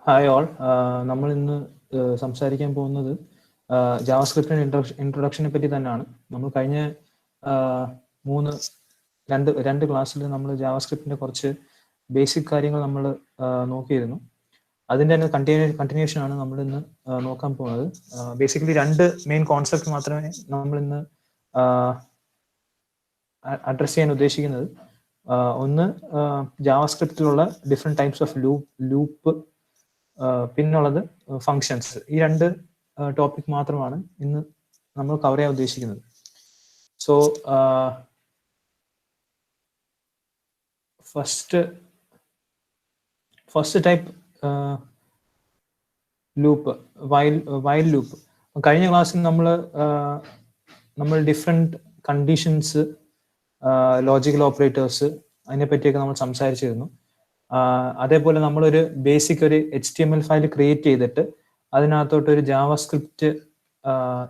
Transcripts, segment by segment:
Hi all. നമ്മൾ ഇന്ന് സംസാരിക്കാൻ പോകുന്നത് ജാവാസ്ക്രിപ്റ്റിന്റെ ഇൻട്രൊഡക്ഷനെ പറ്റി തന്നെയാണ്. നമ്മൾ കഴിഞ്ഞ രണ്ട് ക്ലാസ്സിൽ നമ്മൾ ജാവാസ്ക്രിപ്റ്റിന്റെ കുറച്ച് ബേസിക് കാര്യങ്ങൾ നമ്മൾ നോക്കിയിരുന്നു. അതിൻ്റെ തന്നെ കണ്ടിന്യൂഷൻ ആണ് നമ്മൾ ഇന്ന് നോക്കാൻ പോകുന്നത്. ബേസിക്കലി രണ്ട് മെയിൻ കോൺസെപ്റ്റ് മാത്രമേ നമ്മൾ ഇന്ന് അഡ്രസ് ചെയ്യാൻ ഉദ്ദേശിക്കുന്നത്. ഒന്ന് ജാവാസ്ക്രിപ്റ്റിലുള്ള ഡിഫറെൻറ്റ് ടൈപ്സ് ഓഫ് ലൂപ്പ്, പിന്നുള്ളത് ഫങ്ഷൻസ്. ഈ രണ്ട് ടോപ്പിക് മാത്രമാണ് ഇന്ന് നമ്മൾ കവർ ചെയ്യാൻ ഉദ്ദേശിക്കുന്നത്. So first type loop, while loop. കഴിഞ്ഞ ക്ലാസ്സിൽ നമ്മൾ ഡിഫറെൻറ്റ് കണ്ടീഷൻസ്, ലോജിക്കൽ ഓപ്പറേറ്റേഴ്സ്, അതിനെപ്പറ്റിയൊക്കെ നമ്മൾ സംസാരിച്ചിരുന്നു. അതേപോലെ നമ്മളൊരു ബേസിക് ഒരു HTML ഫയൽ ക്രിയേറ്റ് ചെയ്തിട്ട് അതിനകത്തോട്ട് ഒരു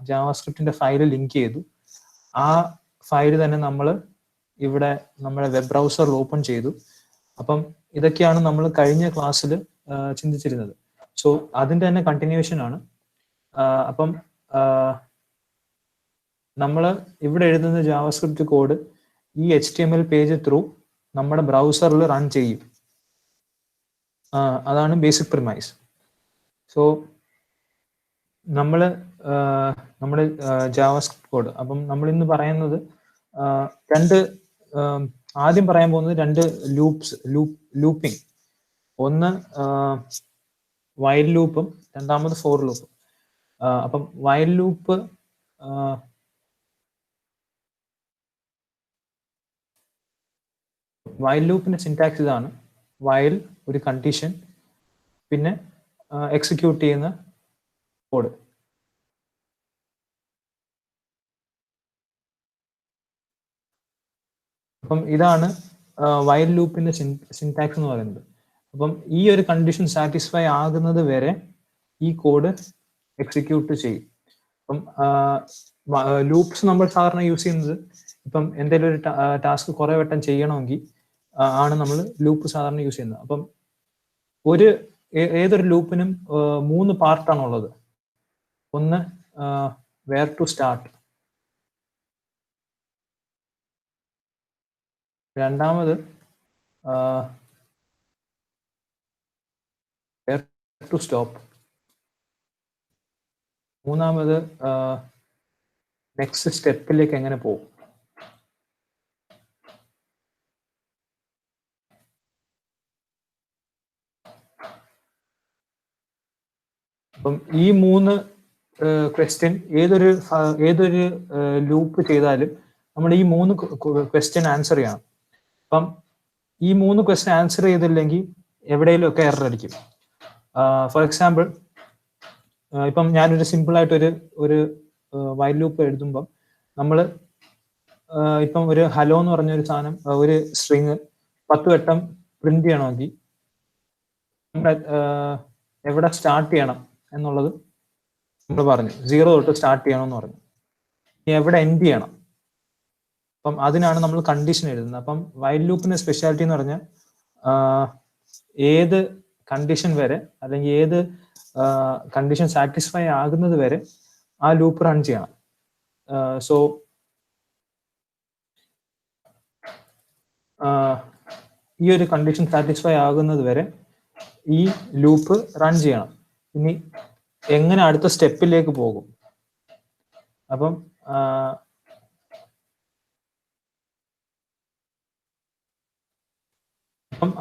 ജാവാസ്ക്രിപ്റ്റിന്റെ ഫയൽ ലിങ്ക് ചെയ്തു. ആ ഫയൽ തന്നെ നമ്മൾ ഇവിടെ നമ്മുടെ വെബ് ബ്രൗസറിൽ ഓപ്പൺ ചെയ്തു. അപ്പം ഇതൊക്കെയാണ് നമ്മൾ കഴിഞ്ഞ ക്ലാസ്സിൽ ചിന്തിച്ചിരുന്നത്. സോ അതിൻ്റെ തന്നെ കണ്ടിന്യൂഷൻ ആണ്. അപ്പം നമ്മൾ ഇവിടെ എഴുതുന്ന ജാവാസ്ക്രിപ്റ്റ് കോഡ് ഈ HTML പേജ് ത്രൂ നമ്മുടെ ബ്രൗസറിൽ റൺ ചെയ്യും. അതാണ് ബേസിക് പ്രിമൈസ്. സോ നമ്മുടെ ജാവാസ്ക്രിപ്റ്റ് കോഡ്, അപ്പം നമ്മൾ ഇന്ന് പറയുന്നത് ആദ്യം പറയാൻ പോകുന്നത് രണ്ട് ലൂപ്പിംഗ്. ഒന്ന് വൈൽ ലൂപ്പും രണ്ടാമത് ഫോർ ലൂപ്പും. അപ്പം വൈൽ ലൂപ്പിന്റെ സിന്റാക്സ് ഇതാണ്: വൈൽ, ഒരു കണ്ടീഷൻ, പിന്നെ എക്സിക്യൂട്ട് ചെയ്യുന്ന കോഡ്. അപ്പം ഇതാണ് വൈൽ ലൂപ്പിന്റെ സിന്റാക്സ് എന്ന് പറയുന്നത്. അപ്പം ഈ ഒരു കണ്ടീഷൻ സാറ്റിസ്ഫൈ ആകുന്നത് വരെ ഈ കോഡ് എക്സിക്യൂട്ട് ചെയ്യും. അപ്പം ലൂപ്സ് നമ്മൾ സാധാരണ യൂസ് ചെയ്യുന്നത് ഇപ്പം എന്തെങ്കിലും ഒരു ടാസ്ക് കുറെ വട്ടം ചെയ്യണമെങ്കിൽ ആണ് നമ്മൾ ലൂപ്പ് സാധാരണ യൂസ് ചെയ്യുന്നത്. അപ്പം ഏതൊരു ലൂപ്പിനും 3 പാർട്ടാണുള്ളത്. ഒന്ന് വേർ ടു സ്റ്റാർട്ട്, രണ്ടാമത് വേർ ടു സ്റ്റോപ്പ്, മൂന്നാമത് നെക്സ്റ്റ് സ്റ്റെപ്പിലേക്ക് എങ്ങനെ പോകും. അപ്പം ഈ 3 ക്വസ്റ്റ്യൻ ഏതൊരു ലൂപ്പ് ചെയ്താലും നമ്മൾ ഈ 3 ക്വസ്റ്റ്യൻ ആൻസർ ചെയ്യണം. അപ്പം ഈ 3 ക്വസ്റ്റ്യൻ ആൻസർ ചെയ്തില്ലെങ്കിൽ എവിടെയെങ്കിലും ഒക്കെ എറർ അടിക്കും. ഫോർ എക്സാമ്പിൾ, ഇപ്പം ഞാനൊരു സിമ്പിൾ ആയിട്ട് ഒരു വൈൽ ലൂപ്പ് എഴുതുമ്പം നമ്മൾ ഇപ്പം ഒരു ഹലോ എന്ന് പറഞ്ഞൊരു സാധനം, ഒരു സ്ട്രിങ് 10 വട്ടം പ്രിന്റ് ചെയ്യണമെങ്കിൽ നമ്മുടെ എവിടെ സ്റ്റാർട്ട് ചെയ്യണം എന്നുള്ളത് നമ്മൾ പറഞ്ഞു. 0 തൊട്ട് സ്റ്റാർട്ട് ചെയ്യണമെന്ന് പറഞ്ഞു. എവിടെ എൻഡ് ചെയ്യണം, അപ്പം അതിനാണ് നമ്മൾ കണ്ടീഷൻ എഴുതുന്നത്. അപ്പം വൈൽ ലൂപ്പിന്റെ സ്പെഷ്യാലിറ്റി എന്ന് പറഞ്ഞാൽ ഏത് കണ്ടീഷൻ വരെ, അല്ലെങ്കിൽ ഏത് കണ്ടീഷൻ സാറ്റിസ്ഫൈ ആകുന്നത് വരെ ആ ലൂപ്പ് റൺ ചെയ്യണം. സോ ഈ ഒരു കണ്ടീഷൻ സാറ്റിസ്ഫൈ ആകുന്നത് വരെ ഈ ലൂപ്പ് റൺ ചെയ്യണം. ഇനി എങ്ങനെ അടുത്ത സ്റ്റെപ്പിലേക്ക് പോകും? അപ്പം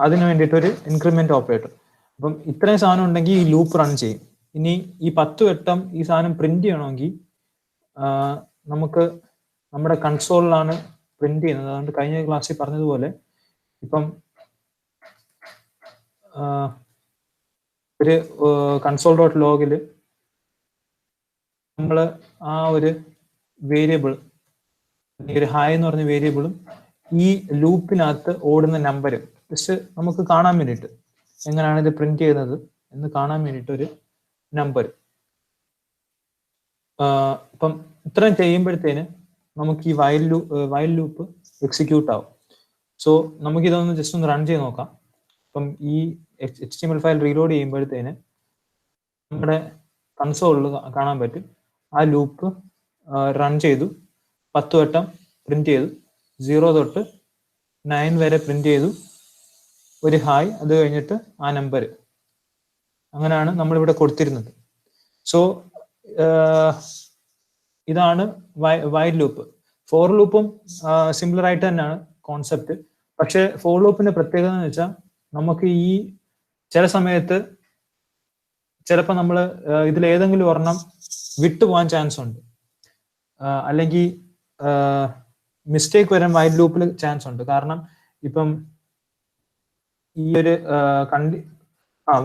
അതിന് വേണ്ടിയിട്ട് ഒരു ഇൻക്രിമെന്റ് ഓപ്പറേറ്റർ. അപ്പം ഇത്രയും സാധനം ഉണ്ടെങ്കിൽ ഈ ലൂപ്പ് റൺ ചെയ്യും. ഇനി ഈ 10 വട്ടം ഈ സാധനം പ്രിന്റ് ചെയ്യണമെങ്കിൽ നമുക്ക് നമ്മുടെ കൺസോളിലാണ് പ്രിന്റ് ചെയ്യുന്നത്. അതുകൊണ്ട് കഴിഞ്ഞ ക്ലാസ്സിൽ പറഞ്ഞതുപോലെ ഇപ്പം ഒരു console.log നമ്മൾ ആ ഒരു വേരിയബിൾ, ഒരു ഹായ് എന്ന് പറഞ്ഞ വേരിയബിളും ഈ ലൂപ്പിനകത്ത് ഓടുന്ന നമ്പരും ജസ്റ്റ് നമുക്ക് കാണാൻ വേണ്ടിയിട്ട്, എങ്ങനെയാണ് ഇത് പ്രിന്റ് ചെയ്യുന്നത് എന്ന് കാണാൻ വേണ്ടിയിട്ട് ഒരു നമ്പർ. അപ്പം ഇത്രയും ചെയ്യുമ്പോഴത്തേന് നമുക്ക് ഈ വൈൽ ലൂപ്പ് എക്സിക്യൂട്ട് ആവും. സോ നമുക്കിതൊന്ന് ജസ്റ്റ് ഒന്ന് റൺ ചെയ്ത് നോക്കാം. അപ്പം ഈ HTML ഫയൽ റീലോഡ് ചെയ്യുമ്പോഴത്തേന് നമ്മുടെ കൺസോളിൽ കാണാൻ പറ്റും ആ ലൂപ്പ് റൺ ചെയ്തു 10 വട്ടം പ്രിന്റ് ചെയ്തു 0 തൊട്ട് 9 വരെ പ്രിന്റ് ചെയ്തു ഒരു ഹായ് അത് കഴിഞ്ഞിട്ട് ആ നമ്പർ അങ്ങനെയാണ് നമ്മളിവിടെ കൊടുത്തിരുന്നത്. സോ ഇതാണ് വൈൽ ലൂപ്പ്. ഫോർ ലൂപ്പും സിമിലർ ആയിട്ട് തന്നെയാണ് കോൺസെപ്റ്റ്. പക്ഷെ ഫോർ ലൂപ്പിന്റെ പ്രത്യേകത എന്ന് വെച്ചാൽ നമുക്ക് ഈ ചില സമയത്ത് ചിലപ്പോൾ നമ്മൾ ഇതിൽ ഏതെങ്കിലും ഒരെണ്ണം വിട്ടുപോകാൻ ചാൻസ് ഉണ്ട്, അല്ലെങ്കിൽ മിസ്റ്റേക്ക് വരാൻ വൈൽ ലൂപ്പിൽ ചാൻസ് ഉണ്ട്. കാരണം ഇപ്പം ഈ ഒരു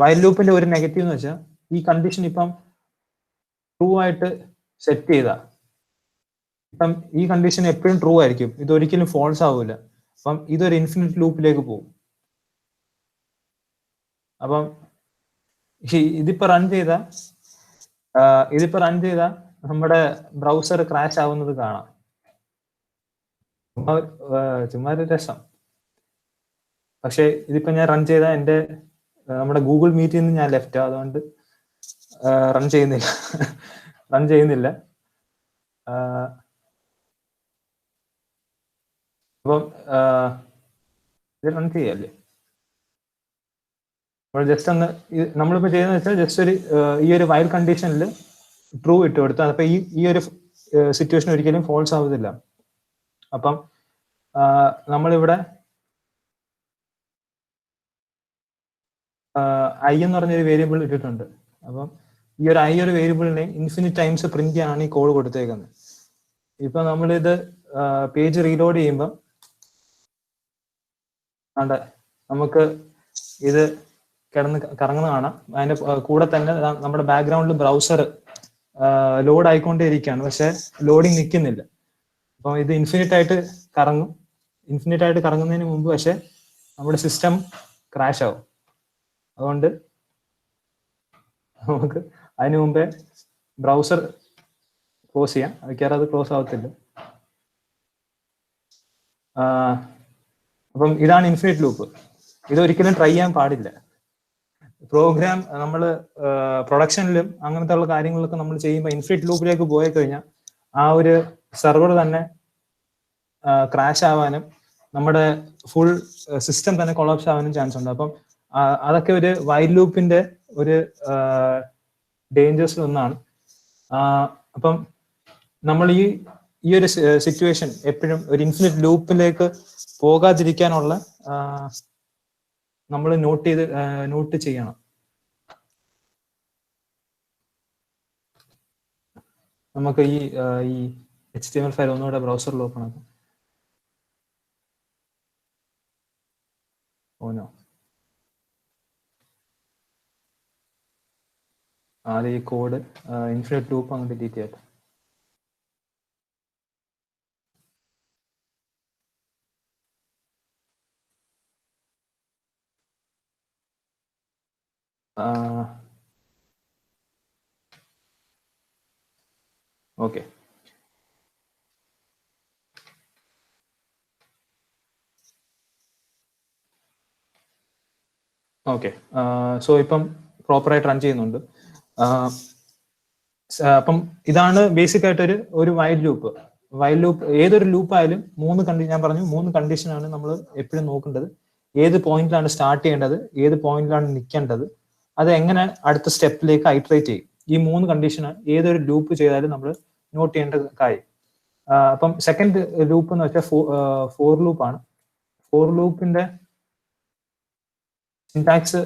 വൈൽ ലൂപ്പിന്റെ ഒരു നെഗറ്റീവ് എന്ന് വെച്ചാൽ ഈ കണ്ടീഷൻ ഇപ്പം ട്രൂ ആയിട്ട് സെറ്റ് ചെയ്ത ഇപ്പം ഈ കണ്ടീഷൻ എപ്പോഴും ട്രൂ ആയിരിക്കും, ഇതൊരിക്കലും ഫോൾസ് ആവില്ല. അപ്പം ഇതൊരു ഇൻഫിനിറ്റ് ലൂപ്പിലേക്ക് പോകും. അപ്പം ഇതിപ്പോ റൺ ചെയ്ത നമ്മുടെ ബ്രൗസർ ക്രാഷ് ആവുന്നത് കാണാം. ചുമ്മാ ഒരു രസം. പക്ഷെ ഇതിപ്പോ ഞാൻ റൺ ചെയ്ത നമ്മുടെ ഗൂഗിൾ മീറ്റിൽ നിന്ന് ഞാൻ ലെഫ്റ്റ്, അതുകൊണ്ട് റൺ ചെയ്യുന്നില്ല. അപ്പം ഇത് റൺ ചെയ്യല്ലേ. ജസ്റ്റ് ഒന്ന് നമ്മളിപ്പോ ചെയ്യുന്നത് വെച്ചാൽ ജസ്റ്റ് ഈ ഒരു വൈൽ കണ്ടീഷനിൽ ട്രൂ ഇട്ട് കൊടുത്തു. അപ്പൊ ഈ ഒരു സിറ്റുവേഷൻ ഒരിക്കലും ഫോൾസ് ആവുന്നില്ല. അപ്പം നമ്മളിവിടെ ഐ എന്ന് പറഞ്ഞൊരു വേരിയബിൾ ഇട്ടിട്ടുണ്ട്. അപ്പം ഈ ഒരു ഐ ഒരു വേരിയബിളിനെ ഇൻഫിനിറ്റ് ടൈംസ് പ്രിന്റ് ചെയ്യാനാണ് ഈ കോഡ് കൊടുത്തേക്കുന്നത്. ഇപ്പൊ നമ്മളിത് പേജ് റീലോഡ് ചെയ്യുമ്പോൾ നമുക്ക് ഇത് കറങ്ങുന്ന കാണാം. അതിന്റെ കൂടെ തന്നെ നമ്മുടെ ബാക്ക്ഗ്രൗണ്ടിൽ ബ്രൗസർ ലോഡ് ആയിക്കൊണ്ടേയിരിക്കുകയാണ്, പക്ഷെ ലോഡിങ് നിൽക്കുന്നില്ല. അപ്പം ഇത് ഇൻഫിനിറ്റ് ആയിട്ട് കറങ്ങുന്നതിന് മുമ്പ് പക്ഷെ നമ്മുടെ സിസ്റ്റം ക്രാഷ് ആവും. അതുകൊണ്ട് നമുക്ക് അതിനു മുമ്പേ ബ്രൗസർ ക്ലോസ് ചെയ്യാം. മിക്കവാറും അത് ക്ലോസ് ആവത്തില്ല. അപ്പം ഇതാണ് ഇൻഫിനിറ്റ് ലൂപ്പ്. ഇതൊരിക്കലും ട്രൈ ചെയ്യാൻ പാടില്ല. പ്രോഗ്രാം നമ്മൾ പ്രൊഡക്ഷനിലും അങ്ങനത്തെ ഉള്ള കാര്യങ്ങളൊക്കെ നമ്മൾ ചെയ്യുമ്പോൾ ഇൻഫിനിറ്റ് ലൂപ്പിലേക്ക് പോയി കഴിഞ്ഞാൽ ആ ഒരു സെർവർ തന്നെ ക്രാഷ് ആവാനും നമ്മുടെ ഫുൾ സിസ്റ്റം തന്നെ കൊളാപ്സ് ആവാനും ചാൻസ് ഉണ്ട്. അപ്പം അതൊക്കെ ഒരു വൈൽ ലൂപ്പിന്റെ ഒരു ഡേഞ്ചേഴ്സിൽ ഒന്നാണ്. അപ്പം നമ്മൾ ഈ ഒരു സിറ്റുവേഷൻ എപ്പോഴും ഒരു ഇൻഫിനിറ്റ് ലൂപ്പിലേക്ക് പോകാതിരിക്കാനുള്ള നമ്മൾ നോട്ട് ചെയ്യണം. നമുക്ക് ഈ HTML ഫയൽ ഒന്നുകൂടെ ബ്രൗസറിൽ ഓപ്പൺ ആക്കാം. ഓനോ ആദ്യം ഈ കോഡ് ഇൻഫിനിറ്റ് ലൂപ്പ് അങ്ങ് ഡിലീറ്റ് ചെയ്യട്ടെ. ഓക്കെ, സോ ഇപ്പം പ്രോപ്പറായിട്ട് റൺ ചെയ്യുന്നുണ്ട്. അപ്പം ഇതാണ് ബേസിക് ആയിട്ട് ഒരു വൈൽ ലൂപ്പ്. ഏതൊരു ലൂപ്പ് ആയാലും ഞാൻ പറഞ്ഞു 3 കണ്ടീഷനാണ് നമ്മൾ എപ്പോഴും നോക്കേണ്ടത്. ഏത് പോയിന്റിലാണ് സ്റ്റാർട്ട് ചെയ്യേണ്ടത്, ഏത് പോയിന്റിലാണ് നിൽക്കേണ്ടത്, അത് എങ്ങനെ അടുത്ത സ്റ്റെപ്പിലേക്ക് ഐട്രേറ്റ് ചെയ്യും. ഈ 3 കണ്ടീഷനാണ് ഏതൊരു ലൂപ്പ് ചെയ്താലും നമ്മൾ നോട്ട് ചെയ്യേണ്ട കാര്യം. അപ്പം സെക്കൻഡ് ലൂപ്പ് എന്ന് വെച്ചാൽ ഫോർ ലൂപ്പാണ്. ഫോർ ലൂപ്പിന്റെ സിന്റാക്സ്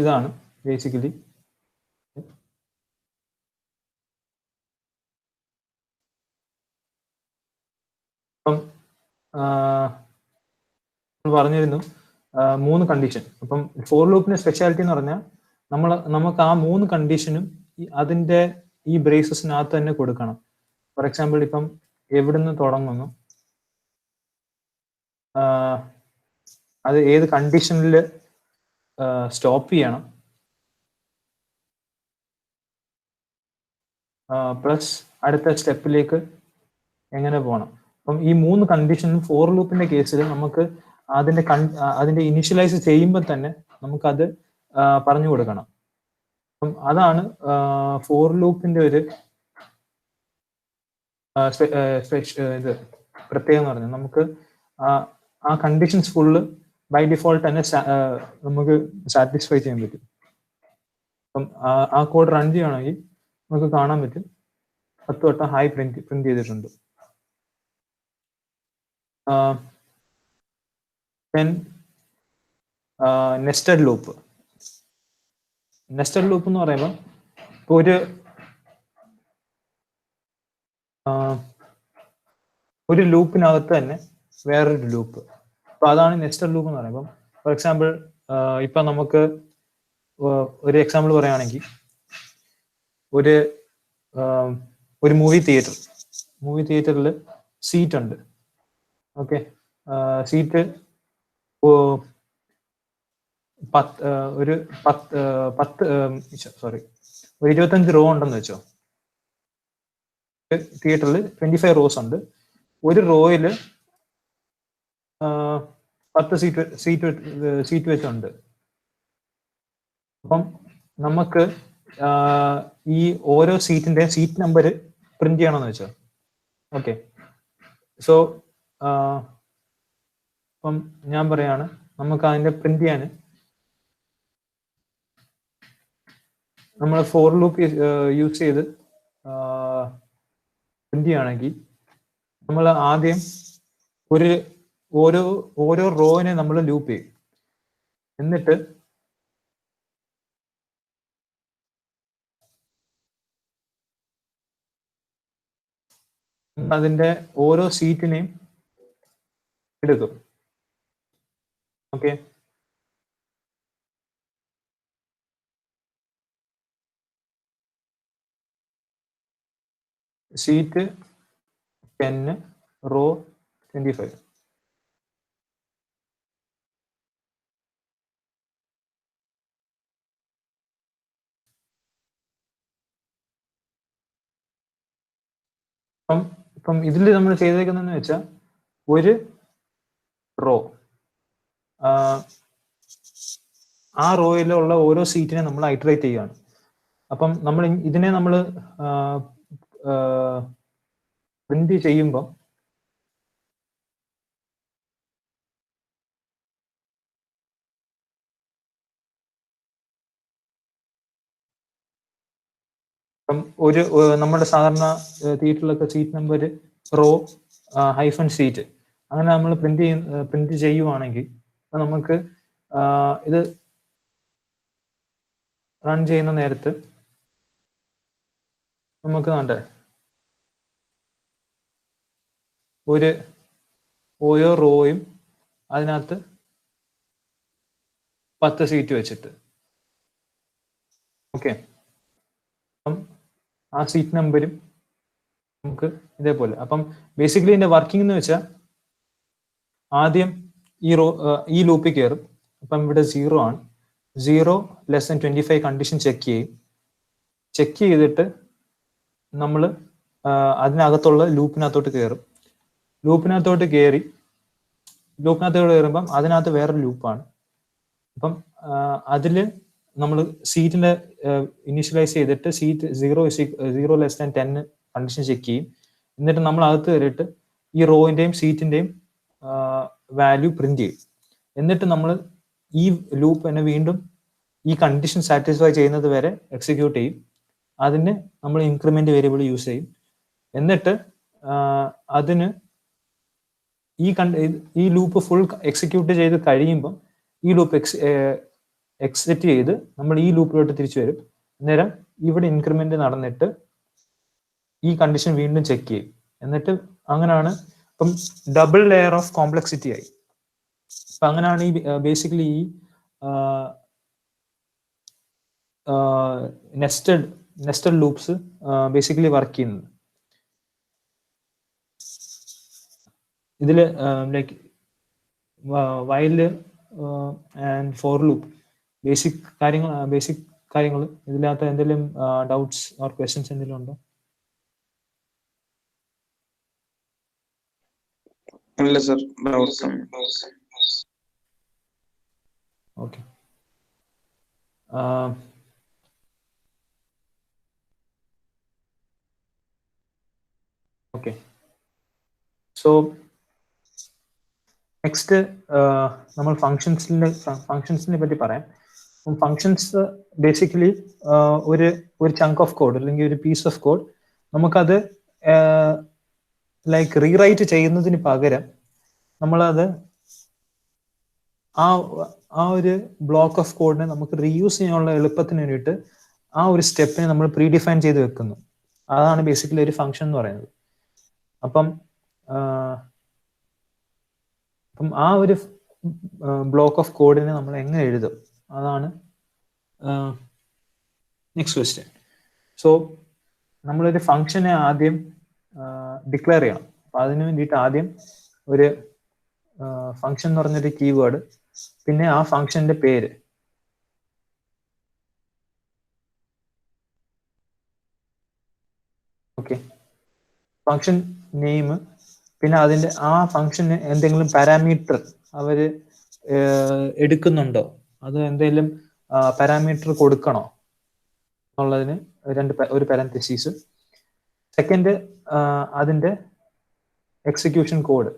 ഇതാണ് ബേസിക്കലി. അപ്പം പറഞ്ഞിരുന്നു 3 കണ്ടീഷൻ. അപ്പം ഫോർ ലൂപ്പിന്റെ സ്പെഷ്യാലിറ്റി എന്ന് പറഞ്ഞാൽ നമുക്ക് ആ 3 കണ്ടീഷനും അതിന്റെ ഈ ബ്രേസസിനകത്ത് തന്നെ കൊടുക്കണം. ഫോർ എക്സാമ്പിൾ ഇപ്പം എവിടുന്ന് തുടങ്ങുന്നു, അത് ഏത് കണ്ടീഷനിൽ സ്റ്റോപ്പ് ചെയ്യണം, പ്ലസ് അടുത്ത സ്റ്റെപ്പിലേക്ക് എങ്ങനെ പോകണം. അപ്പം ഈ 3 കണ്ടീഷനും ഫോർ ലൂപ്പിന്റെ കേസിൽ നമുക്ക് അതിന്റെ ഇനിഷ്യലൈസ് ചെയ്യുമ്പോൾ തന്നെ നമുക്കത് പറഞ്ഞു കൊടുക്കണം. അപ്പം അതാണ് ഫോർ ലൂപ്പിന്റെ ഒരു ഇത് പ്രത്യേകം എന്ന് പറഞ്ഞാൽ നമുക്ക് ആ കണ്ടീഷൻസ് ഫുള്ള് ബൈ ഡിഫോൾട്ട് തന്നെ നമുക്ക് സാറ്റിസ്ഫൈ ചെയ്യാൻ പറ്റും. അപ്പം ആ കോഡ് റൺ ചെയ്യുകയാണെങ്കിൽ നമുക്ക് കാണാൻ പറ്റും 10 വട്ടം ഹായ് പ്രിന്റ് ചെയ്തിട്ടുണ്ട്. Nested loop. നെസ്റ്റഡ് ലൂപ്പ് എന്ന് പറയുമ്പോൾ ഒരു ലൂപ്പിനകത്ത് തന്നെ വേറൊരു ലൂപ്പ്. അപ്പൊ അതാണ് നെസ്റ്റഡ് ലൂപ്പ് എന്ന് പറയുമ്പോൾ, ഫോർ എക്സാമ്പിൾ ഇപ്പൊ നമുക്ക് ഒരു എക്സാമ്പിൾ പറയുകയാണെങ്കിൽ ഒരു മൂവി തിയേറ്ററിൽ സീറ്റ് ഉണ്ട്. ഓക്കെ, സീറ്റ് ഒരു 25 റോ ഉണ്ടെന്ന് വെച്ചോ. തിയേറ്ററിൽ 25 റോസ് ഉണ്ട്. ഒരു റോയില് 10 സീറ്റ് വെച്ചുണ്ട്. അപ്പം നമുക്ക് ഈ ഓരോ സീറ്റിന്റെ സീറ്റ് നമ്പർ പ്രിന്റ് ചെയ്യണമെന്ന് വെച്ചോ. ഓക്കെ, സോ അപ്പം ഞാൻ പറയാണ് നമുക്ക് അതിന്റെ പ്രിന്റ് ചെയ്യാൻ നമ്മൾ ഫോർ ലൂപ്പ് യൂസ് ചെയ്ത് പ്രിന്റ് ചെയ്യുകയാണെങ്കിൽ നമ്മൾ ആദ്യം ഓരോ റോയിനെ നമ്മൾ ലൂപ്പ് ചെയ്യും. എന്നിട്ട് അതിന്റെ ഓരോ സീറ്റിനെയും എടുക്കും. Okay, seat 10, row 25. ഇപ്പം ഇതിൽ നമ്മൾ ചെയ്തേക്കുന്നതെന്ന് വെച്ചാൽ ഒരു റോ, ആ റോയിലുള്ള ഓരോ സീറ്റിനെ നമ്മൾ ഐറ്ററേറ്റ് ചെയ്യുകയാണ്. അപ്പം നമ്മൾ ഇതിനെ നമ്മൾ പ്രിന്റ് ചെയ്യുമ്പോൾ നമ്മുടെ സാധാരണ തിയേറ്ററിലൊക്കെ സീറ്റ് നമ്പർ റോ -സീറ്റ് അങ്ങനെ നമ്മൾ പ്രിന്റ് ചെയ്യുവാണെങ്കിൽ നമുക്ക് ഇത് റൺ ചെയ്യുന്ന നേരത്ത് നമുക്ക് വേണ്ട ഓരോ റോയും അതിനകത്ത് 10 സീറ്റ് വെച്ചിട്ട്. ഓക്കെ, അപ്പം ആ സീറ്റ് നമ്പരും നമുക്ക് ഇതേപോലെ. അപ്പം ബേസിക്കലി ഇതിന്റെ വർക്കിംഗ് എന്ന് വെച്ചാൽ ആദ്യം ഈ ലൂപ്പിൽ കയറും. അപ്പം ഇവിടെ 0 ആണ്. 0 ലെസ് ദാൻ 25 കണ്ടീഷൻ ചെക്ക് ചെയ്തിട്ട് നമ്മൾ അതിനകത്തുള്ള ലൂപ്പിനകത്തോട്ട് കയറും. ലൂപ്പിനകത്തോട്ട് കയറുമ്പം അതിനകത്ത് വേറൊരു ലൂപ്പാണ്. അപ്പം അതില് നമ്മൾ സീറ്റിന്റെ ഇനീഷ്യലൈസ് ചെയ്തിട്ട് seat 0 less than 10 condition check ചെയ്യും. എന്നിട്ട് നമ്മൾ അകത്ത് കയറിയിട്ട് ഈ റോയിന്റെയും സീറ്റിന്റെയും വാല്യൂ പ്രിന്റ് ചെയ്യും. എന്നിട്ട് നമ്മൾ ഈ ലൂപ്പ് തന്നെ വീണ്ടും ഈ കണ്ടീഷൻ സാറ്റിസ്ഫൈ ചെയ്യുന്നത് വരെ എക്സിക്യൂട്ട് ചെയ്യും. അതിന് നമ്മൾ ഇൻക്രിമെന്റ് വേരിയബിൾ യൂസ് ചെയ്യും. എന്നിട്ട് അതിന് ഈ ലൂപ്പ് ഫുൾ എക്സിക്യൂട്ട് ചെയ്ത് കഴിയുമ്പം ഈ ലൂപ്പ് എക്സിറ്റ് ചെയ്ത് നമ്മൾ ഈ ലൂപ്പിലോട്ട് തിരിച്ചു വരും. അന്നേരം ഇവിടെ ഇൻക്രിമെന്റ് നടന്നിട്ട് ഈ കണ്ടീഷൻ വീണ്ടും ചെക്ക് ചെയ്യും. എന്നിട്ട് അങ്ങനെയാണ് ഇപ്പം ഡബിൾ ലെയർ ഓഫ് കോംപ്ലക്സിറ്റി ആയി. അപ്പൊ അങ്ങനെയാണ് ഈ ബേസിക്കലി ഈ നെസ്റ്റഡ് ലൂപ്സ് ബേസിക്കലി വർക്ക് ചെയ്യുന്നത്. ഇതില് like while and for loop basic കാര്യങ്ങൾ ഇതിനകത്ത് എന്തെങ്കിലും ഡൗട്ട്സ് ഓർ ക്വസ്റ്റ്യൻസ് എന്തെങ്കിലും ഉണ്ടോ? ഇല്ല sir, doubt. Okay. Okay, so next നമ്മൾ ഫങ്ഷൻസിനെ പറ്റി പറയാം. ഫങ്ഷൻസ് ബേസിക്കലി ഒരു ചങ്ക് ഓഫ് കോഡ് അല്ലെങ്കിൽ ഒരു പീസ് ഓഫ് കോഡ് നമുക്കത് ലൈക്ക് റീറൈറ്റ് ചെയ്യുന്നതിന് പകരം നമ്മളത് ആ ഒരു ബ്ലോക്ക് ഓഫ് കോഡിനെ നമുക്ക് റീയൂസ് ചെയ്യാനുള്ള എളുപ്പത്തിന് വേണ്ടിയിട്ട് ആ ഒരു സ്റ്റെപ്പിനെ നമ്മൾ പ്രീ ഡിഫൈൻ ചെയ്ത് വെക്കുന്നു. അതാണ് ബേസിക്കലി ഒരു ഫംഗ്ഷൻ എന്ന് പറയുന്നത്. അപ്പം ആ ഒരു ബ്ലോക്ക് ഓഫ് കോഡിനെ നമ്മൾ എങ്ങനെ എഴുതും, അതാണ് നെക്സ്റ്റ് ക്വസ്റ്റ്യൻ. സോ നമ്മളൊരു ഫംഗ്ഷനെ ആദ്യം ഡിക്ലെയർ ചെയ്യണം. അപ്പൊ അതിന് വേണ്ടിയിട്ട് ആദ്യം ഒരു ഫംഗ്ഷൻ എന്ന് പറഞ്ഞൊരു കീവേഡ്, പിന്നെ ആ ഫംഗ്ഷന്റെ പേര്. ഓക്കെ, ഫംഗ്ഷൻ നെയിം, പിന്നെ അതിന്റെ ആ ഫംഗ്ഷന് എന്തെങ്കിലും പാരാമീറ്റർ അവര് എടുക്കുന്നുണ്ടോ, അത് എന്തെങ്കിലും പാരാമീറ്റർ കൊടുക്കണോ എന്നുള്ളതിന് ഒരു പാരാന്തസിസ്. സെക്കൻഡ്, അതിന്റെ എക്സിക്യൂഷൻ കോഡ്.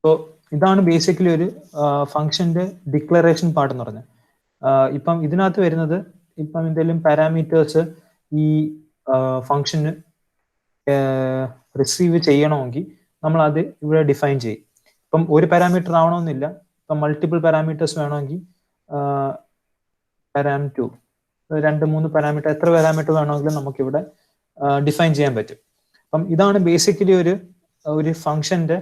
സോ ഇതാണ് ബേസിക്കലി ഒരു ഫംഗ്ഷന്റെ ഡിക്ലറേഷൻ പാർട്ട് എന്ന് പറഞ്ഞത്. ഇപ്പം ഇതിനകത്ത് വരുന്നത്, ഇപ്പം എന്തെങ്കിലും പാരാമീറ്റേഴ്സ് ഈ ഫംഗ്ഷന് റിസീവ് ചെയ്യണമെങ്കിൽ നമ്മൾ അത് ഇവിടെ ഡിഫൈൻ ചെയ്യും. ഇപ്പം ഒരു പാരാമീറ്റർ ആവണമെന്നില്ല, ഇപ്പം മൾട്ടിപ്പിൾ പാരാമീറ്റേഴ്സ് വേണമെങ്കിൽ പാരാം2, 2-3 പാരാമീറ്റർ, എത്ര പാരാമീറ്റർ വേണമെങ്കിലും നമുക്കിവിടെ ഡിഫൈൻ ചെയ്യാൻ പറ്റും. അപ്പം ഇതാണ് ബേസിക്കലി ഒരു ഫംഗ്ഷന്റെ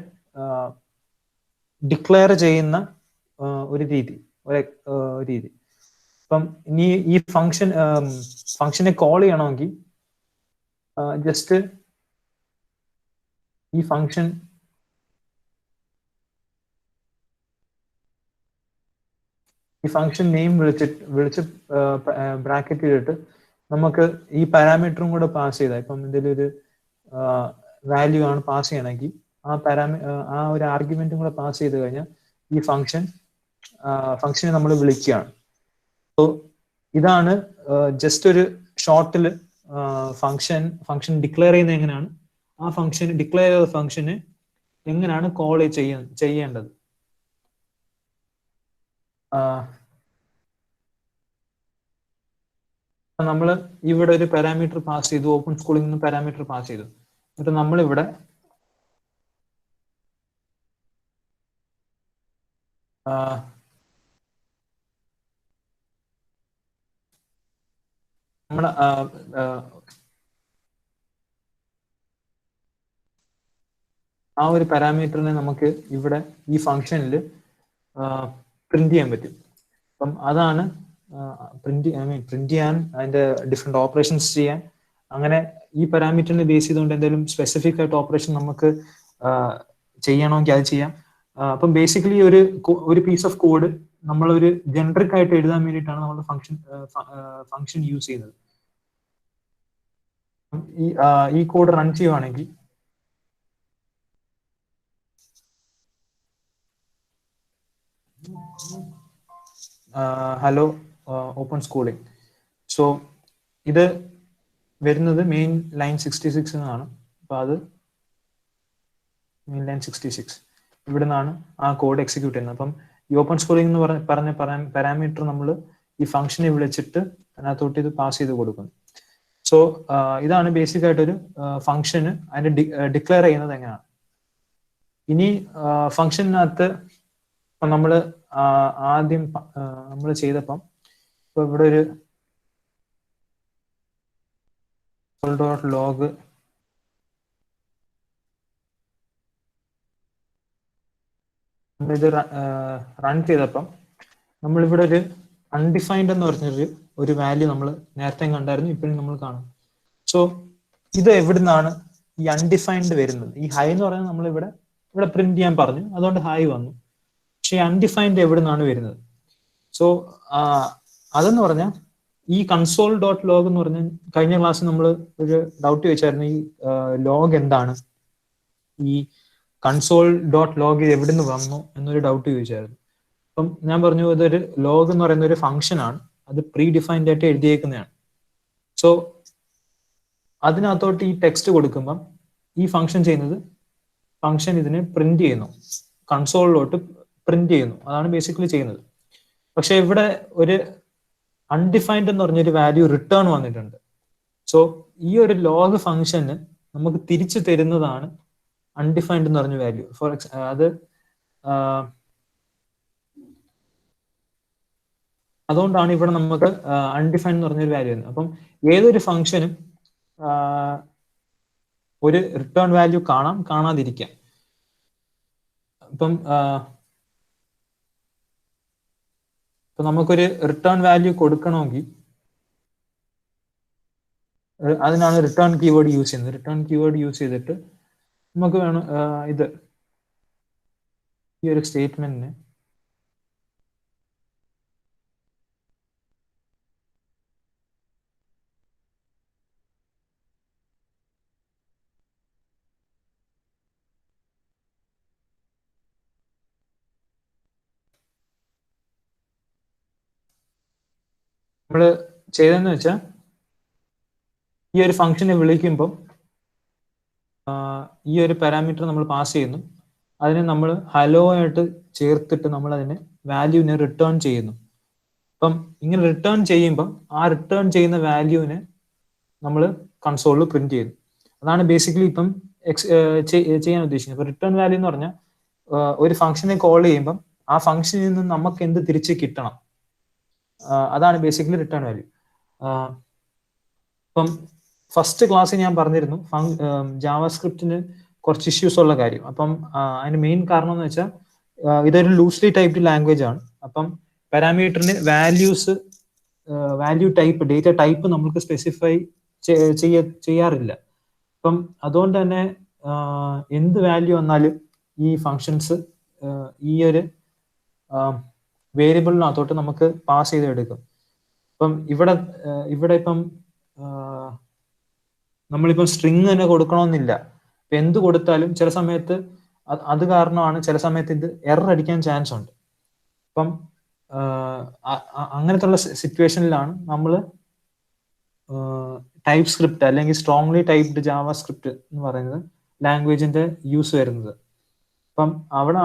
ഡിക്ലെയർ ചെയ്യുന്ന ഒരു രീതി. ഇപ്പം ഇനി ഈ ഫംഗ്ഷനെ കോൾ ചെയ്യണമെങ്കിൽ ജസ്റ്റ് ഈ ഫംഗ്ഷൻ നെയിം വിളിച്ച് ബ്രാക്കറ്റ് ചെയ്തിട്ട് നമുക്ക് ഈ പാരാമീറ്ററും കൂടെ പാസ് ചെയ്താൽ, ഇപ്പം എന്തെങ്കിലും ഒരു വാല്യൂ ആണ് പാസ് ചെയ്യണമെങ്കിൽ ആ ഒരു ആർഗ്യുമെന്റും കൂടെ പാസ് ചെയ്ത് കഴിഞ്ഞാൽ ഈ ഫംഗ്ഷനെ നമ്മൾ വിളിക്കുകയാണ്. സോ ഇതാണ് ജസ്റ്റ് ഒരു ഷോർട്ടിൽ ഫംഗ്ഷൻ ഡിക്ലെയർ ചെയ്യുന്നത് എങ്ങനെയാണ്, ആ ഫംഗ്ഷൻ ഡിക്ലെയർ ചെയ്ത ഫംഗ്ഷന് എങ്ങനെയാണ് കോൾ ചെയ്യേണ്ടത്. നമ്മൾ ഇവിടെ ഒരു പാരാമീറ്റർ പാസ് ചെയ്തു, ഓപ്പൺ സ്കൂളിൽ നിന്ന് പാരാമീറ്റർ പാസ് ചെയ്തു. എന്നിട്ട് നമ്മളിവിടെ നമ്മുടെ ആ ഒരു പാരാമീറ്ററിനെ നമുക്ക് ഇവിടെ ഈ ഫംഗ്ഷനിൽ പ്രിന്റ് ചെയ്യാൻ പറ്റും. അപ്പം അതാണ് പ്രിന്റ് ചെയ്യാൻ, അതിന്റെ ഡിഫറെന്റ് ഓപ്പറേഷൻസ് ചെയ്യാൻ. അങ്ങനെ ഈ പാരാമീറ്ററിനെ ബേസ് ചെയ്തുകൊണ്ട് എന്തെങ്കിലും സ്പെസിഫിക് ആയിട്ട് ഓപ്പറേഷൻ നമുക്ക് ചെയ്യണമെങ്കിൽ അത് ചെയ്യാം. അപ്പം ബേസിക്കലി ഒരു പീസ് ഓഫ് കോഡ് നമ്മളൊരു ജനറിക് ആയിട്ട് എഴുതാൻ വേണ്ടിയിട്ടാണ് നമ്മൾ ഫംഗ്ഷൻ യൂസ് ചെയ്യുന്നത്. ഈ കോഡ് റൺ ചെയ്യുവാണെങ്കിൽ ഹലോ ഓപ്പൺ സ്കൂളിംഗ്. സോ ഇത് വരുന്നത് മെയിൻ ലൈൻ 66 എന്നാണ്. അപ്പൊ അത് മെയിൻ ലൈൻ 66 ഇവിടെ നിന്നാണ് ആ കോഡ് എക്സിക്യൂട്ട് ചെയ്യുന്നത്. അപ്പം ഈ ഓപ്പൺ സ്കൂളിംഗ് എന്ന് പറഞ്ഞ പാരാമീറ്റർ നമ്മൾ ഈ ഫംഗ്ഷനെ വിളിച്ചിട്ട് അതിനകത്തോട്ട് ഇത് പാസ് ചെയ്ത് കൊടുക്കുന്നു. സോ ഇതാണ് ബേസിക് ആയിട്ടൊരു ഫംഗ്ഷന് അതിന്റെ ഡിക്ലെയർ ചെയ്യുന്നത് എങ്ങനെയാണ്. ഇനി ഫംഗ്ഷനകത്ത് ഇപ്പം നമ്മൾ ആദ്യം നമ്മൾ ചെയ്തപ്പം ഇപ്പൊ ഇവിടെ ഒരു .log നമ്മളിത് റൺ ചെയ്തപ്പം നമ്മളിവിടെ ഒരു അൺഡിഫൈൻഡ് എന്ന് പറഞ്ഞൊരു വാല്യൂ നമ്മൾ നേരത്തെ കണ്ടായിരുന്നു, ഇപ്പോഴും നമ്മൾ കാണും. സോ ഇത് എവിടുന്നാണ് ഈ അൺഡിഫൈൻഡ് വരുന്നത്? ഈ ഹൈ എന്ന് പറയുന്നത് നമ്മൾ ഇവിടെ പ്രിന്റ് ചെയ്യാൻ പറഞ്ഞു, അതുകൊണ്ട് ഹൈ വന്നു. പക്ഷെ അൺഡിഫൈൻഡ് എവിടുന്നാണ് വരുന്നത്? സോ അതെന്ന് പറഞ്ഞാൽ ഈ കൺസോൾ ഡോട്ട് ലോഗ് എന്ന് പറഞ്ഞ കഴിഞ്ഞ ക്ലാസ്സിൽ നമ്മൾ ഒരു ഡൗട്ട് ചോദിച്ചായിരുന്നു, ഈ ലോഗ് എന്താണ്, ഈ കൺസോൾ ഡോട്ട് ലോഗ് എവിടെ നിന്ന് വന്നു എന്നൊരു ഡൗട്ട് ചോദിച്ചായിരുന്നു. അപ്പം ഞാൻ പറഞ്ഞു ഇതൊരു ലോഗ് എന്ന് പറയുന്ന ഒരു ഫംഗ്ഷൻ ആണ്, അത് പ്രീ ഡിഫൈൻഡ് ആയിട്ട് എഴുതിയേക്കുന്നതാണ്. സോ അതിനകത്തോട്ട് ഈ ടെക്സ്റ്റ് കൊടുക്കുമ്പം ഈ ഫംഗ്ഷൻ ചെയ്യുന്നത്, ഫംഗ്ഷൻ ഇതിനെ പ്രിന്റ് ചെയ്യുന്നു, കൺസോളിലോട്ട് പ്രിന്റ് ചെയ്യുന്നു, അതാണ് ബേസിക്കലി ചെയ്യുന്നത്. പക്ഷെ ഇവിടെ ഒരു അൺഡിഫൈൻഡ് എന്ന് പറഞ്ഞൊരു വാല്യൂ റിട്ടേൺ വന്നിട്ടുണ്ട്. സോ ഈ ഒരു ലോഗ് ഫംഗ്ഷന് നമുക്ക് തിരിച്ചു തരുന്നതാണ് അൺഡിഫൈൻഡ് എന്ന് പറഞ്ഞ വാല്യൂ. ഫോർ അത് അതുകൊണ്ടാണ് ഇവിടെ നമുക്ക് അൺഡിഫൈൻഡ് എന്ന് പറഞ്ഞൊരു വാല്യൂ വരുന്നത്. അപ്പം ഏതൊരു ഫംഗ്ഷനും ഒരു റിട്ടേൺ വാല്യൂ കാണാം, കാണാതിരിക്കാം. ഇപ്പം നമുക്കൊരു റിട്ടേൺ വാല്യൂ കൊടുക്കണമെങ്കിൽ അതിനാണ് റിട്ടേൺ കീവേഡ് യൂസ് ചെയ്യുന്നത്. റിട്ടേൺ കീവേഡ് യൂസ് ചെയ്തിട്ട് നമുക്ക് വേണം ഇത് ഈ ഒരു സ്റ്റേറ്റ്മെന്റിന് നമ്മൾ ചെയ്തതെന്ന് വെച്ചാൽ ഈ ഒരു ഫംഗ്ഷനെ വിളിക്കുമ്പം ഈ ഒരു പാരാമീറ്റർ നമ്മൾ പാസ് ചെയ്യുന്നു, അതിനെ നമ്മൾ ഹലോ ആയിട്ട് ചേർത്തിട്ട് നമ്മൾ അതിനെ വാല്യൂവിനെ റിട്ടേൺ ചെയ്യുന്നു. അപ്പം ഇങ്ങനെ റിട്ടേൺ ചെയ്യുമ്പം ആ റിട്ടേൺ ചെയ്യുന്ന വാല്യൂവിനെ നമ്മൾ കൺസോളിൽ പ്രിന്റ് ചെയ്യുന്നു. അതാണ് ബേസിക്കലി ഇപ്പം ചെയ്യാൻ ഉദ്ദേശിക്കുന്നത്. ഇപ്പൊ റിട്ടേൺ വാല്യൂ എന്ന് പറഞ്ഞാൽ ഒരു ഫംഗ്ഷനെ കോൾ ചെയ്യുമ്പം ആ ഫംഗ്ഷനിൽ നിന്ന് നമുക്ക് എന്ത് തിരിച്ച് കിട്ടണം, അതാണ് ബേസിക്കലി റിട്ടേൺ വാല്യൂ. ഇപ്പം ഫസ്റ്റ് ക്ലാസ്സിൽ ഞാൻ പറഞ്ഞിരുന്നു ജാവാസ്ക്രിപ്റ്റിന് കുറച്ച് ഇഷ്യൂസ് ഉള്ള കാര്യം. അപ്പം അതിന് മെയിൻ കാരണം എന്ന് വെച്ചാൽ ഇതൊരു ലൂസ്ലി ടൈപ്ഡ് ലാംഗ്വേജ് ആണ്. അപ്പം പാരാമീറ്ററിന് വാല്യൂ ടൈപ്പ്, ഡേറ്റ ടൈപ്പ് നമുക്ക് സ്പെസിഫൈ ചെയ്യാറില്ല. അപ്പം അതുകൊണ്ട് തന്നെ എന്ത് വാല്യൂ വന്നാലും ഈ ഫങ്ഷൻസ് ഈ ഒരു വേരിയബിളിനകത്തോട്ട് നമുക്ക് പാസ് ചെയ്ത് എടുക്കും. ഇപ്പം ഇവിടെ ഇപ്പം നമ്മളിപ്പം സ്ട്രിങ് തന്നെ കൊടുക്കണമെന്നില്ല. ഇപ്പൊ എന്ത് കൊടുത്താലും ചില സമയത്ത് അത് കാരണമാണ് ചില സമയത്ത് ഇത് എറർ അടിക്കാൻ ചാൻസ് ഉണ്ട്. അപ്പം അങ്ങനത്തെ ഉള്ള സിറ്റുവേഷനിലാണ് നമ്മൾ ടൈപ്പ് സ്ക്രിപ്റ്റ് അല്ലെങ്കിൽ സ്ട്രോങ്ലി ടൈപ്ഡ് ജാവ സ്ക്രിപ്റ്റ് എന്ന് പറയുന്നത് ലാംഗ്വേജിന്റെ യൂസ് വരുന്നത്. അപ്പം അവിടെ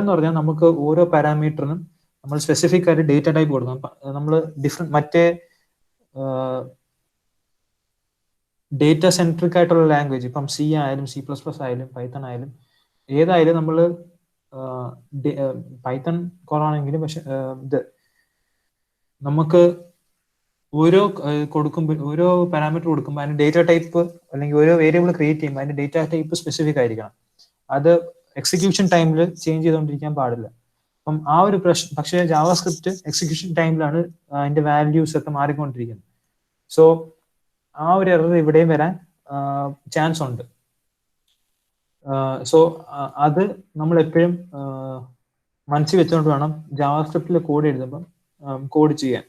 എന്ന് പറഞ്ഞാൽ നമുക്ക് ഓരോ പാരാമീറ്ററിനും നമ്മൾ സ്പെസിഫിക് ആയിട്ട് ഡേറ്റ ടൈപ്പ് കൊടുക്കണം. നമ്മൾ ഡിഫറെന്റ് മറ്റേ ഡേറ്റ സെൻട്രിക് ആയിട്ടുള്ള ലാംഗ്വേജ്, ഇപ്പം സി ആയാലും C++ ആയാലും പൈത്തൺ ആയാലും ഏതായാലും നമ്മൾ പൈത്തൺ കുറവാണെങ്കിലും പക്ഷെ ഇത് നമുക്ക് ഓരോ പാരാമീറ്റർ കൊടുക്കുമ്പോൾ അതിന് ഡേറ്റ ടൈപ്പ് അല്ലെങ്കിൽ ഓരോ വേരിയബിൾ ക്രിയേറ്റ് ചെയ്യുമ്പോൾ അതിന്റെ ഡേറ്റ ടൈപ്പ് സ്പെസിഫിക് ആയിരിക്കണം. അത് എക്സിക്യൂഷൻ ടൈമിൽ ചേഞ്ച് ചെയ്തുകൊണ്ടിരിക്കാൻ പാടില്ല. അപ്പം ആ ഒരു പ്രശ്നം, പക്ഷേ ജാവാസ്ക്രിപ്റ്റ് എക്സിക്യൂഷൻ ടൈമിലാണ് അതിന്റെ വാല്യൂസ് ഒക്കെ മാറിക്കൊണ്ടിരിക്കുന്നത്. സോ ആ ഒരു എറർ ഇവിടെയും വരാൻ ചാൻസ് ഉണ്ട്. സോ അത് നമ്മൾ എപ്പോഴും മനസ്സിൽ വെച്ചുകൊണ്ട് വേണം ജാവാസ്ക്രിപ്റ്റിൽ കോഡ് എഴുതുമ്പം കോഡ് ചെയ്യാൻ.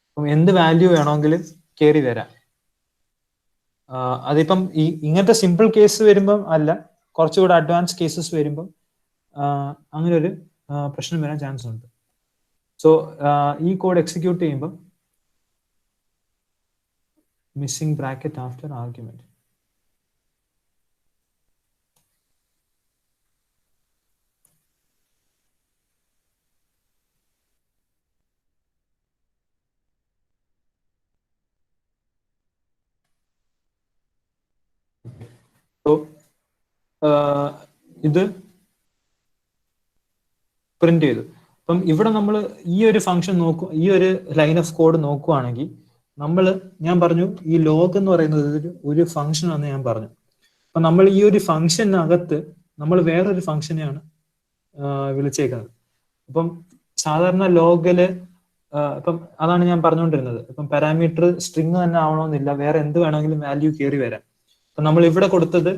അപ്പം എന്ത് വാല്യൂ വേണമെങ്കിലും കയറി വരാം. അതിപ്പം ഇങ്ങനത്തെ സിമ്പിൾ കേസ് വരുമ്പം അല്ല, കുറച്ചുകൂടെ അഡ്വാൻസ് കേസസ് വരുമ്പം അങ്ങനെ ഒരു പ്രശ്നം വരാൻ ചാൻസ് ഉണ്ട്. സോ ഈ കോഡ് എക്സിക്യൂട്ട് ചെയ്യുമ്പോൾ missing bracket after argument. So ഇത് പ്രിന്റ് ചെയ്തു. അപ്പം ഇവിടെ നമ്മൾ ഈ ഒരു ഫംഗ്ഷൻ ഈ ഒരു ലൈൻ ഓഫ് കോഡ് നോക്കുവാണെങ്കിൽ ഞാൻ പറഞ്ഞു ഈ ലോഗ് എന്ന് പറയുന്നത് ഒരു ഫംഗ്ഷൻ ആണെന്ന് ഞാൻ പറഞ്ഞു. അപ്പൊ നമ്മൾ ഈ ഒരു ഫംഗ്ഷനകത്ത് നമ്മൾ വേറൊരു ഫംഗ്ഷനെയാണ് വിളിച്ചേക്കുന്നത്. അപ്പം സാധാരണ ലോഗില് ഇപ്പം അതാണ് ഞാൻ പറഞ്ഞുകൊണ്ടിരുന്നത്. ഇപ്പം പാരാമീറ്റർ സ്ട്രിങ് തന്നെ ആവണമെന്നില്ല, വേറെ എന്ത് വേണമെങ്കിലും വാല്യൂ കയറി വരാം. അപ്പൊ നമ്മൾ ഇവിടെ കൊടുത്തത്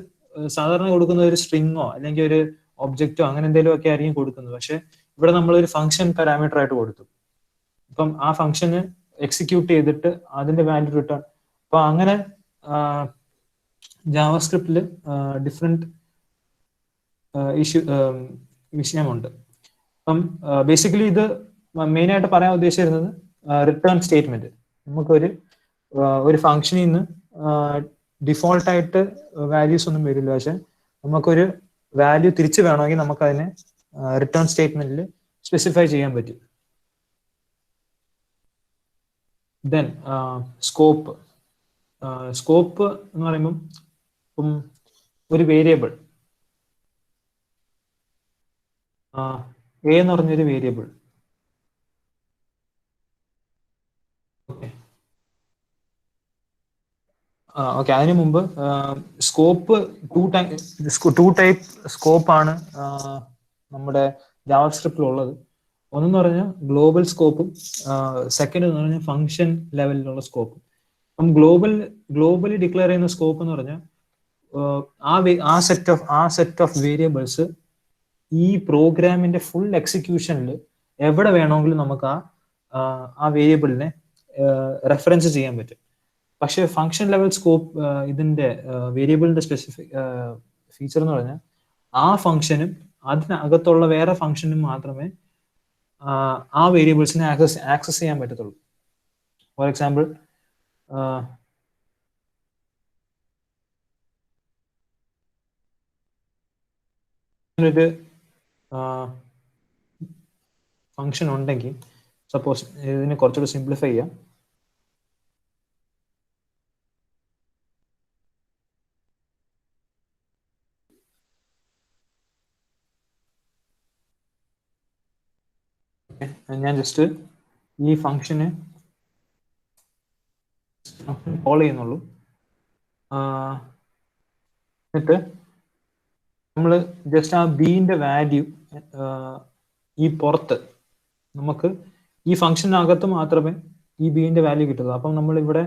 സാധാരണ കൊടുക്കുന്ന ഒരു സ്ട്രിങ്ങോ അല്ലെങ്കിൽ ഒരു ഒബ്ജക്റ്റോ അങ്ങനെ എന്തെങ്കിലും ഒക്കെ ആയിരിക്കും കൊടുക്കുന്നത്. പക്ഷെ ഇവിടെ നമ്മൾ ഒരു ഫംഗ്ഷൻ പാരാമീറ്റർ ആയിട്ട് കൊടുത്തു. അപ്പം ആ ഫംഗ്ഷന് എക്സിക്യൂട്ട് ചെയ്തിട്ട് അതിന്റെ വാല്യൂ റിട്ടേൺ. അപ്പൊ അങ്ങനെ ജാവാസ്ക്രിപ്റ്റിൽ ഡിഫറെന്റ് ഇഷ്യൂ വിഷയമുണ്ട്. അപ്പം ബേസിക്കലി ഇത് മെയിൻ ആയിട്ട് പറയാൻ ഉദ്ദേശിച്ചിരുന്നത് റിട്ടേൺ സ്റ്റേറ്റ്മെന്റ്. നമുക്കൊരു ഒരു ഫംഗ്ഷനിൽ നിന്ന് ഡിഫോൾട്ട് ആയിട്ട് വാല്യൂസ് ഒന്നും വരില്ല, പക്ഷെ നമുക്കൊരു വാല്യൂ തിരിച്ചു വേണമെങ്കിൽ നമുക്ക് അതിനെ റിട്ടേൺ സ്റ്റേറ്റ്മെന്റിൽ സ്പെസിഫൈ ചെയ്യാൻ പറ്റും. Then scope. സ്കോപ്പ് എന്ന് പറയുമ്പം ഇപ്പം ഒരു വേരിയബിൾ എ എന്ന് പറഞ്ഞൊരു വേരിയബിൾ. ഓക്കെ, അതിനു മുമ്പ് സ്കോപ്പ് ടു ടൈപ്പ് സ്കോപ്പാണ് നമ്മുടെ ജാവാസ്ക്രിപ്റ്റിൽ ഉള്ളത്. ഒന്നെന്ന് പറഞ്ഞാൽ ഗ്ലോബൽ സ്കോപ്പും സെക്കൻഡ് എന്ന് പറഞ്ഞാൽ ഫംഗ്ഷൻ ലെവലിലുള്ള സ്കോപ്പും. അപ്പം ഗ്ലോബലി ഡിക്ലെയർ ചെയ്യുന്ന സ്കോപ്പ് എന്ന് പറഞ്ഞാൽ ആ സെറ്റ് ഓഫ് വേരിയബിൾസ് ഈ പ്രോഗ്രാമിന്റെ ഫുൾ എക്സിക്യൂഷനിൽ എവിടെ വേണമെങ്കിലും നമുക്ക് ആ വേരിയബിളിനെ റെഫറൻസ് ചെയ്യാൻ പറ്റും. പക്ഷെ ഫംഗ്ഷൻ ലെവൽ സ്കോപ്പ് ഇതിന്റെ വേരിയബിളിന്റെ സ്പെസിഫിക് ഫീച്ചർ എന്ന് പറഞ്ഞാൽ ആ ഫംഗ്ഷനും അതിനകത്തുള്ള വേറെ ഫംഗ്ഷനും മാത്രമേ ആ വേരിയബിൾസിനെ ആക്സസ് ചെയ്യാൻ പറ്റത്തുള്ളൂ. ഫോർ എക്സാമ്പിൾ, ഒരു ഫംഗ്ഷൻ ഉണ്ടെങ്കിൽ, സപ്പോസ് ഇതിനെ കുറച്ചുകൂടി സിംപ്ലിഫൈ ചെയ്യാം. ഞാൻ ജസ്റ്റ് ഈ ഫംഗ്ഷന് കോൾ ചെയ്യുന്നുള്ളൂ. എന്നിട്ട് നമ്മൾ ജസ്റ്റ് ആ ബിന്റെ വാല്യൂ ഈ പുറത്ത് നമുക്ക് ഈ ഫംഗ്ഷനകത്ത് മാത്രമേ ഈ ബിന്റെ വാല്യൂ കിട്ടുള്ളൂ. അപ്പം നമ്മൾ ഇവിടെ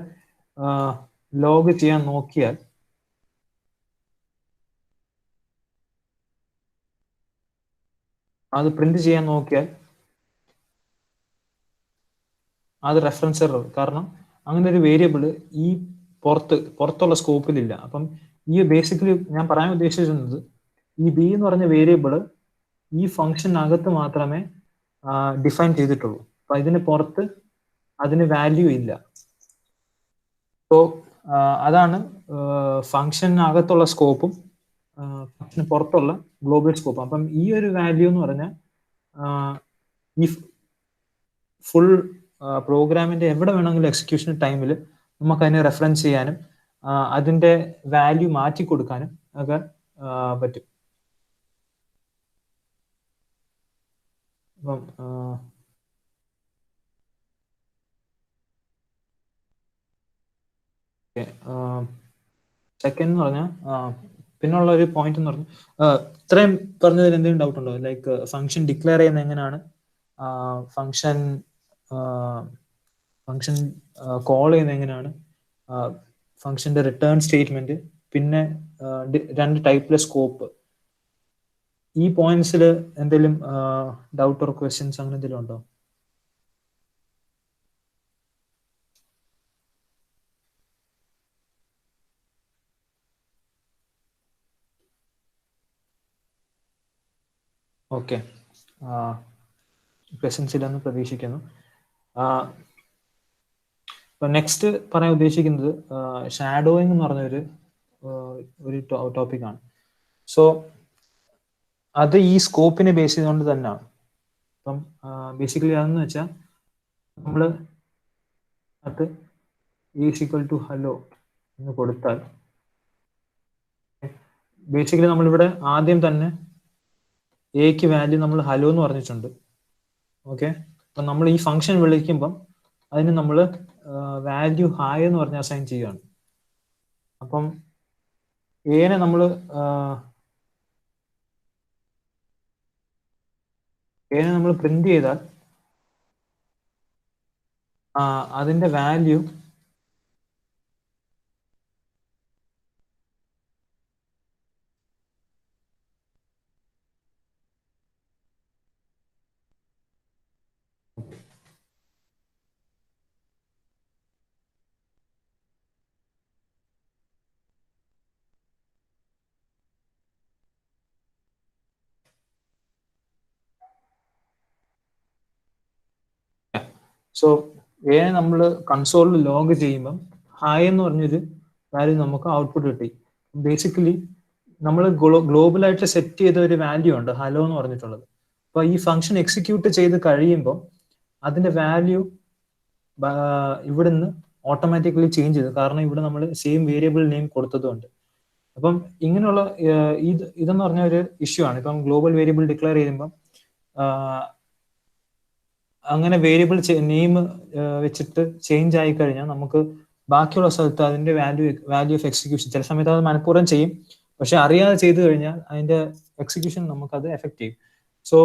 ലോഗ് ചെയ്യാൻ നോക്കിയാൽ അത് പ്രിന്റ് ചെയ്യാൻ നോക്കിയാൽ അത് റെഫറൻസ് എറർ. കാരണം അങ്ങനെ ഒരു വേരിയബിൾ ഈ പുറത്തുള്ള സ്കോപ്പിലില്ല. അപ്പം ഈ ബേസിക്കലി ഞാൻ പറയാൻ ഉദ്ദേശിച്ചിരുന്നത് ഈ ബി എന്ന് പറഞ്ഞ വേരിയബിൾ ഈ ഫംഗ്ഷനകത്ത് മാത്രമേ ഡിഫൈൻ ചെയ്തിട്ടുള്ളൂ. അപ്പൊ ഇതിന് പുറത്ത് അതിന് വാല്യൂ ഇല്ല. സോ അതാണ് ഫംഗ്ഷനകത്തുള്ള സ്കോപ്പും ഫംഗ്ഷന് പുറത്തുള്ള ഗ്ലോബൽ സ്കോപ്പും. അപ്പം ഈ ഒരു വാല്യൂ എന്ന് പറഞ്ഞാൽ ഈ ഫുൾ പ്രോഗ്രാമിന്റെ എവിടെ വേണമെങ്കിലും എക്സിക്യൂഷൻ ടൈമിൽ നമുക്ക് അതിനെ റെഫറൻസ് ചെയ്യാനും അതിന്റെ വാല്യൂ മാറ്റി കൊടുക്കാനും ഒക്കെ പറ്റും. അപ്പം സെക്കൻഡ് എന്ന് പറഞ്ഞാൽ പിന്നുള്ള ഒരു പോയിന്റ് എന്ന് പറഞ്ഞാൽ ഇത്രയും പറഞ്ഞതിൽ എന്തെങ്കിലും ഡൗട്ട് ഉണ്ടോ? ലൈക്ക് ഫംഗ്ഷൻ ഡിക്ലെയർ ചെയ്യുന്നത് എങ്ങനെയാണ്, ഫംഗ്ഷൻ കോൾ ചെയ്യുന്നത് എങ്ങനെയാണ്, ഫംഗ്ഷന്റെ റിട്ടേൺ സ്റ്റേറ്റ്മെന്റ്, പിന്നെ രണ്ട് ടൈപ്പിലെ സ്കോപ്പ്. ഈ പോയിന്റ്സിൽ എന്തെങ്കിലും ഡൗട്ട് ഓർ ക്വസ്റ്റ്യൻസ് അങ്ങനെ എന്തെങ്കിലും ഉണ്ടോ? ഓക്കെ, ക്വസ്റ്റ്യൻസ് ഇല്ലെന്ന് പ്രതീക്ഷിക്കുന്നു. നെക്സ്റ്റ് പറയാൻ ഉദ്ദേശിക്കുന്നത് ഷാഡോയിങ് എന്ന് പറഞ്ഞ ഒരു ടോപ്പിക്കാണ്. സോ അത് ഈ സ്കോപ്പിനെ ബേസ് ചെയ്തുകൊണ്ട് തന്നെയാണ്. അപ്പം ബേസിക്കലി അതെന്ന് വെച്ചാൽ നമ്മൾ അത് ഈസ് ഈക്വൽ ടു ഹലോ എന്ന് കൊടുത്താൽ ബേസിക്കലി നമ്മളിവിടെ ആദ്യം തന്നെ എക്ക് വാല്യൂ നമ്മൾ ഹലോ എന്ന് പറഞ്ഞിട്ടുണ്ട്. ഓക്കെ, അപ്പം നമ്മൾ ഈ ഫംഗ്ഷൻ വിളിക്കുമ്പം അതിന് നമ്മൾ വാല്യൂ ഹായ് എന്ന് പറഞ്ഞ് അസൈൻ ചെയ്യുകയാണ്. അപ്പം എനെ നമ്മൾ പ്രിന്റ് ചെയ്താൽ അതിന്റെ വാല്യൂ സോ എ നമ്മൾ കൺസോളിൽ ലോഗ് ചെയ്യുമ്പം ഹായ് എന്ന് പറഞ്ഞൊരു വാല്യൂ നമുക്ക് ഔട്ട്പുട്ട് കിട്ടി. ബേസിക്കലി നമ്മൾ ഗ്ലോബലായിട്ട് സെറ്റ് ചെയ്ത ഒരു വാല്യൂ ഉണ്ട് ഹലോ എന്ന് പറഞ്ഞിട്ടുള്ളത്. അപ്പൊ ഈ ഫംഗ്ഷൻ എക്സിക്യൂട്ട് ചെയ്ത് കഴിയുമ്പോൾ അതിന്റെ വാല്യൂ ഇവിടുന്ന് ഓട്ടോമാറ്റിക്കലി ചേഞ്ച് ചെയ്തു, കാരണം ഇവിടെ നമ്മൾ സെയിം വേരിയബിൾ നെയിം കൊടുത്തതുകൊണ്ട്. അപ്പം ഇങ്ങനെയുള്ള ഇതെന്ന് പറഞ്ഞ ഒരു ഇഷ്യൂ ആണ്. ഇപ്പം ഗ്ലോബൽ വേരിയബിൾ ഡിക്ലെയർ ചെയ്യുമ്പം അങ്ങനെ വേരിയബിൾ നെയിം വെച്ചിട്ട് ചേഞ്ച് ആയി കഴിഞ്ഞാൽ നമുക്ക് ബാക്കിയുള്ള സ്ഥലത്ത് അതിന്റെ വാല്യൂ ഓഫ് എക്സിക്യൂഷൻ ചില സമയത്ത് അത് മനഃപൂർവ്വം ചെയ്യും, പക്ഷെ അറിയാതെ ചെയ്തു കഴിഞ്ഞാൽ അതിന്റെ എക്സിക്യൂഷൻ നമുക്ക് അത് എഫക്ട് ചെയ്യും. സോ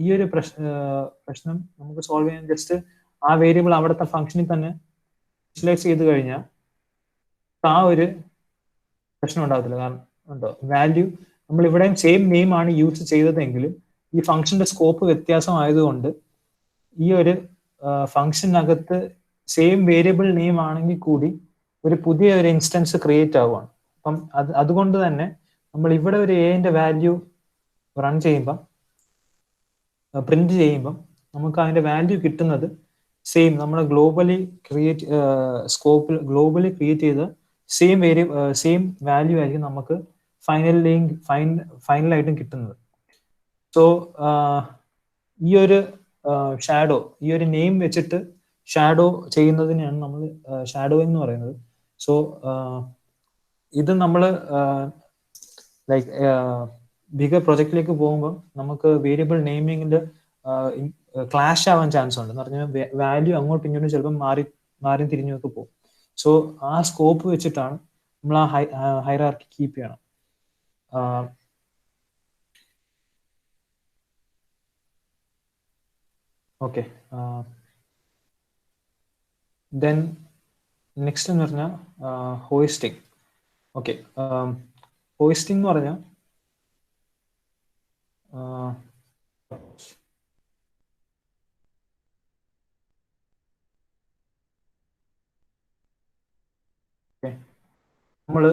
ഈ ഒരു പ്രശ്നം നമുക്ക് സോൾവ് ചെയ്യാൻ ജസ്റ്റ് ആ വേരിയബിൾ അവിടുത്തെ ഫംഗ്ഷനിൽ തന്നെ ഇനിഷ്യലൈസ് ചെയ്ത് കഴിഞ്ഞാൽ ആ ഒരു പ്രശ്നം ഉണ്ടാകത്തില്ല. കാരണം ഉണ്ടോ വാല്യൂ നമ്മൾ ഇവിടെയും സെയിം നെയിം ആണ് യൂസ് ചെയ്തതെങ്കിലും ഈ ഫംഗ്ഷന്റെ സ്കോപ്പ് വ്യത്യാസമായതുകൊണ്ട് ഈ ഒരു ഫംഗ്ഷനകത്ത് സെയിം വേരിയബിൾ നെയിം ആണെങ്കിൽ കൂടി ഒരു പുതിയ ഒരു ഇൻസ്റ്റൻസ് ക്രിയേറ്റ് ആവുകയാണ്. അപ്പം അതുകൊണ്ട് തന്നെ നമ്മൾ ഇവിടെ ഒരു എന്റെ വാല്യൂ റൺ ചെയ്യുമ്പം പ്രിന്റ് ചെയ്യുമ്പം നമുക്ക് അതിന്റെ വാല്യൂ കിട്ടുന്നത് സെയിം നമ്മൾ ഗ്ലോബലി ക്രിയേറ്റ് ചെയ്ത സെയിം വാല്യൂ ആയിരിക്കും നമുക്ക് ഫൈനലായിട്ടും കിട്ടുന്നത്. സോ ഈ ഒരു ഷാഡോ, ഈ ഒരു നെയിം വെച്ചിട്ട് ഷാഡോ ചെയ്യുന്നതിനെയാണ് നമ്മൾ ഷാഡോയിങ് എന്ന് പറയുന്നത്. സോ ഇത് നമ്മൾ ലൈക്ക് ബിഗർ പ്രൊജക്റ്റിലേക്ക് പോകുമ്പോൾ നമുക്ക് വേരിയബിൾ നെയിമിങ്ങിന്റെ ക്ലാഷ് ആവാൻ ചാൻസ് ഉണ്ട്. എന്ന് പറഞ്ഞാൽ വാല്യൂ അങ്ങോട്ടും ഇങ്ങോട്ടും ചിലപ്പോൾ മാറി തിരിഞ്ഞൊക്കെ പോകും. സോ ആ സ്കോപ്പ് വെച്ചിട്ടാണ് നമ്മൾ ആ ഹൈറാർക്കി കീപ്പ് ചെയ്യണം. ഓക്കെ, ദെൻ നെക്സ്റ്റ് എന്ന് പറഞ്ഞാൽ ഹോയിസ്റ്റിംഗ്. ഓക്കെ, ഹോയിസ്റ്റിംഗ് എന്ന് പറഞ്ഞാൽ നമ്മള്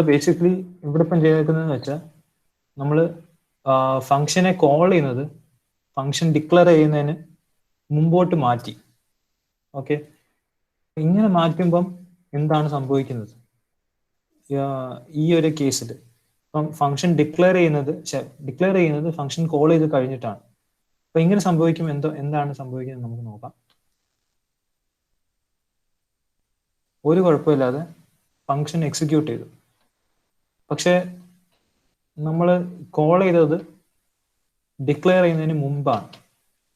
ബേസിക്കലി ഇവിടെ ഇപ്പം ചെയ്തേക്കുന്നതെന്ന് വെച്ചാൽ നമ്മൾ ഫംഗ്ഷനെ കോൾ ചെയ്യുന്നത് ഫംഗ്ഷൻ ഡിക്ലെയർ ചെയ്യുന്നതിന് മുമ്പോട്ട് മാറ്റി. ഓക്കെ, ഇങ്ങനെ മാറ്റുമ്പം എന്താണ് സംഭവിക്കുന്നത്? ഈ ഒരു കേസിൽ ഇപ്പം ഫംഗ്ഷൻ ഡിക്ലെയർ ചെയ്യുന്നത് ഫംഗ്ഷൻ കോൾ ചെയ്ത് കഴിഞ്ഞിട്ടാണ്. അപ്പൊ ഇങ്ങനെ സംഭവിക്കും എന്താണ് സംഭവിക്കുന്നത് നമുക്ക് നോക്കാം. ഒരു കുഴപ്പമില്ലാതെ ഫംഗ്ഷൻ എക്സിക്യൂട്ട് ചെയ്തു, പക്ഷെ നമ്മൾ കോൾ ചെയ്തത് ഡിക്ലെയർ ചെയ്യുന്നതിന് മുമ്പാണ്.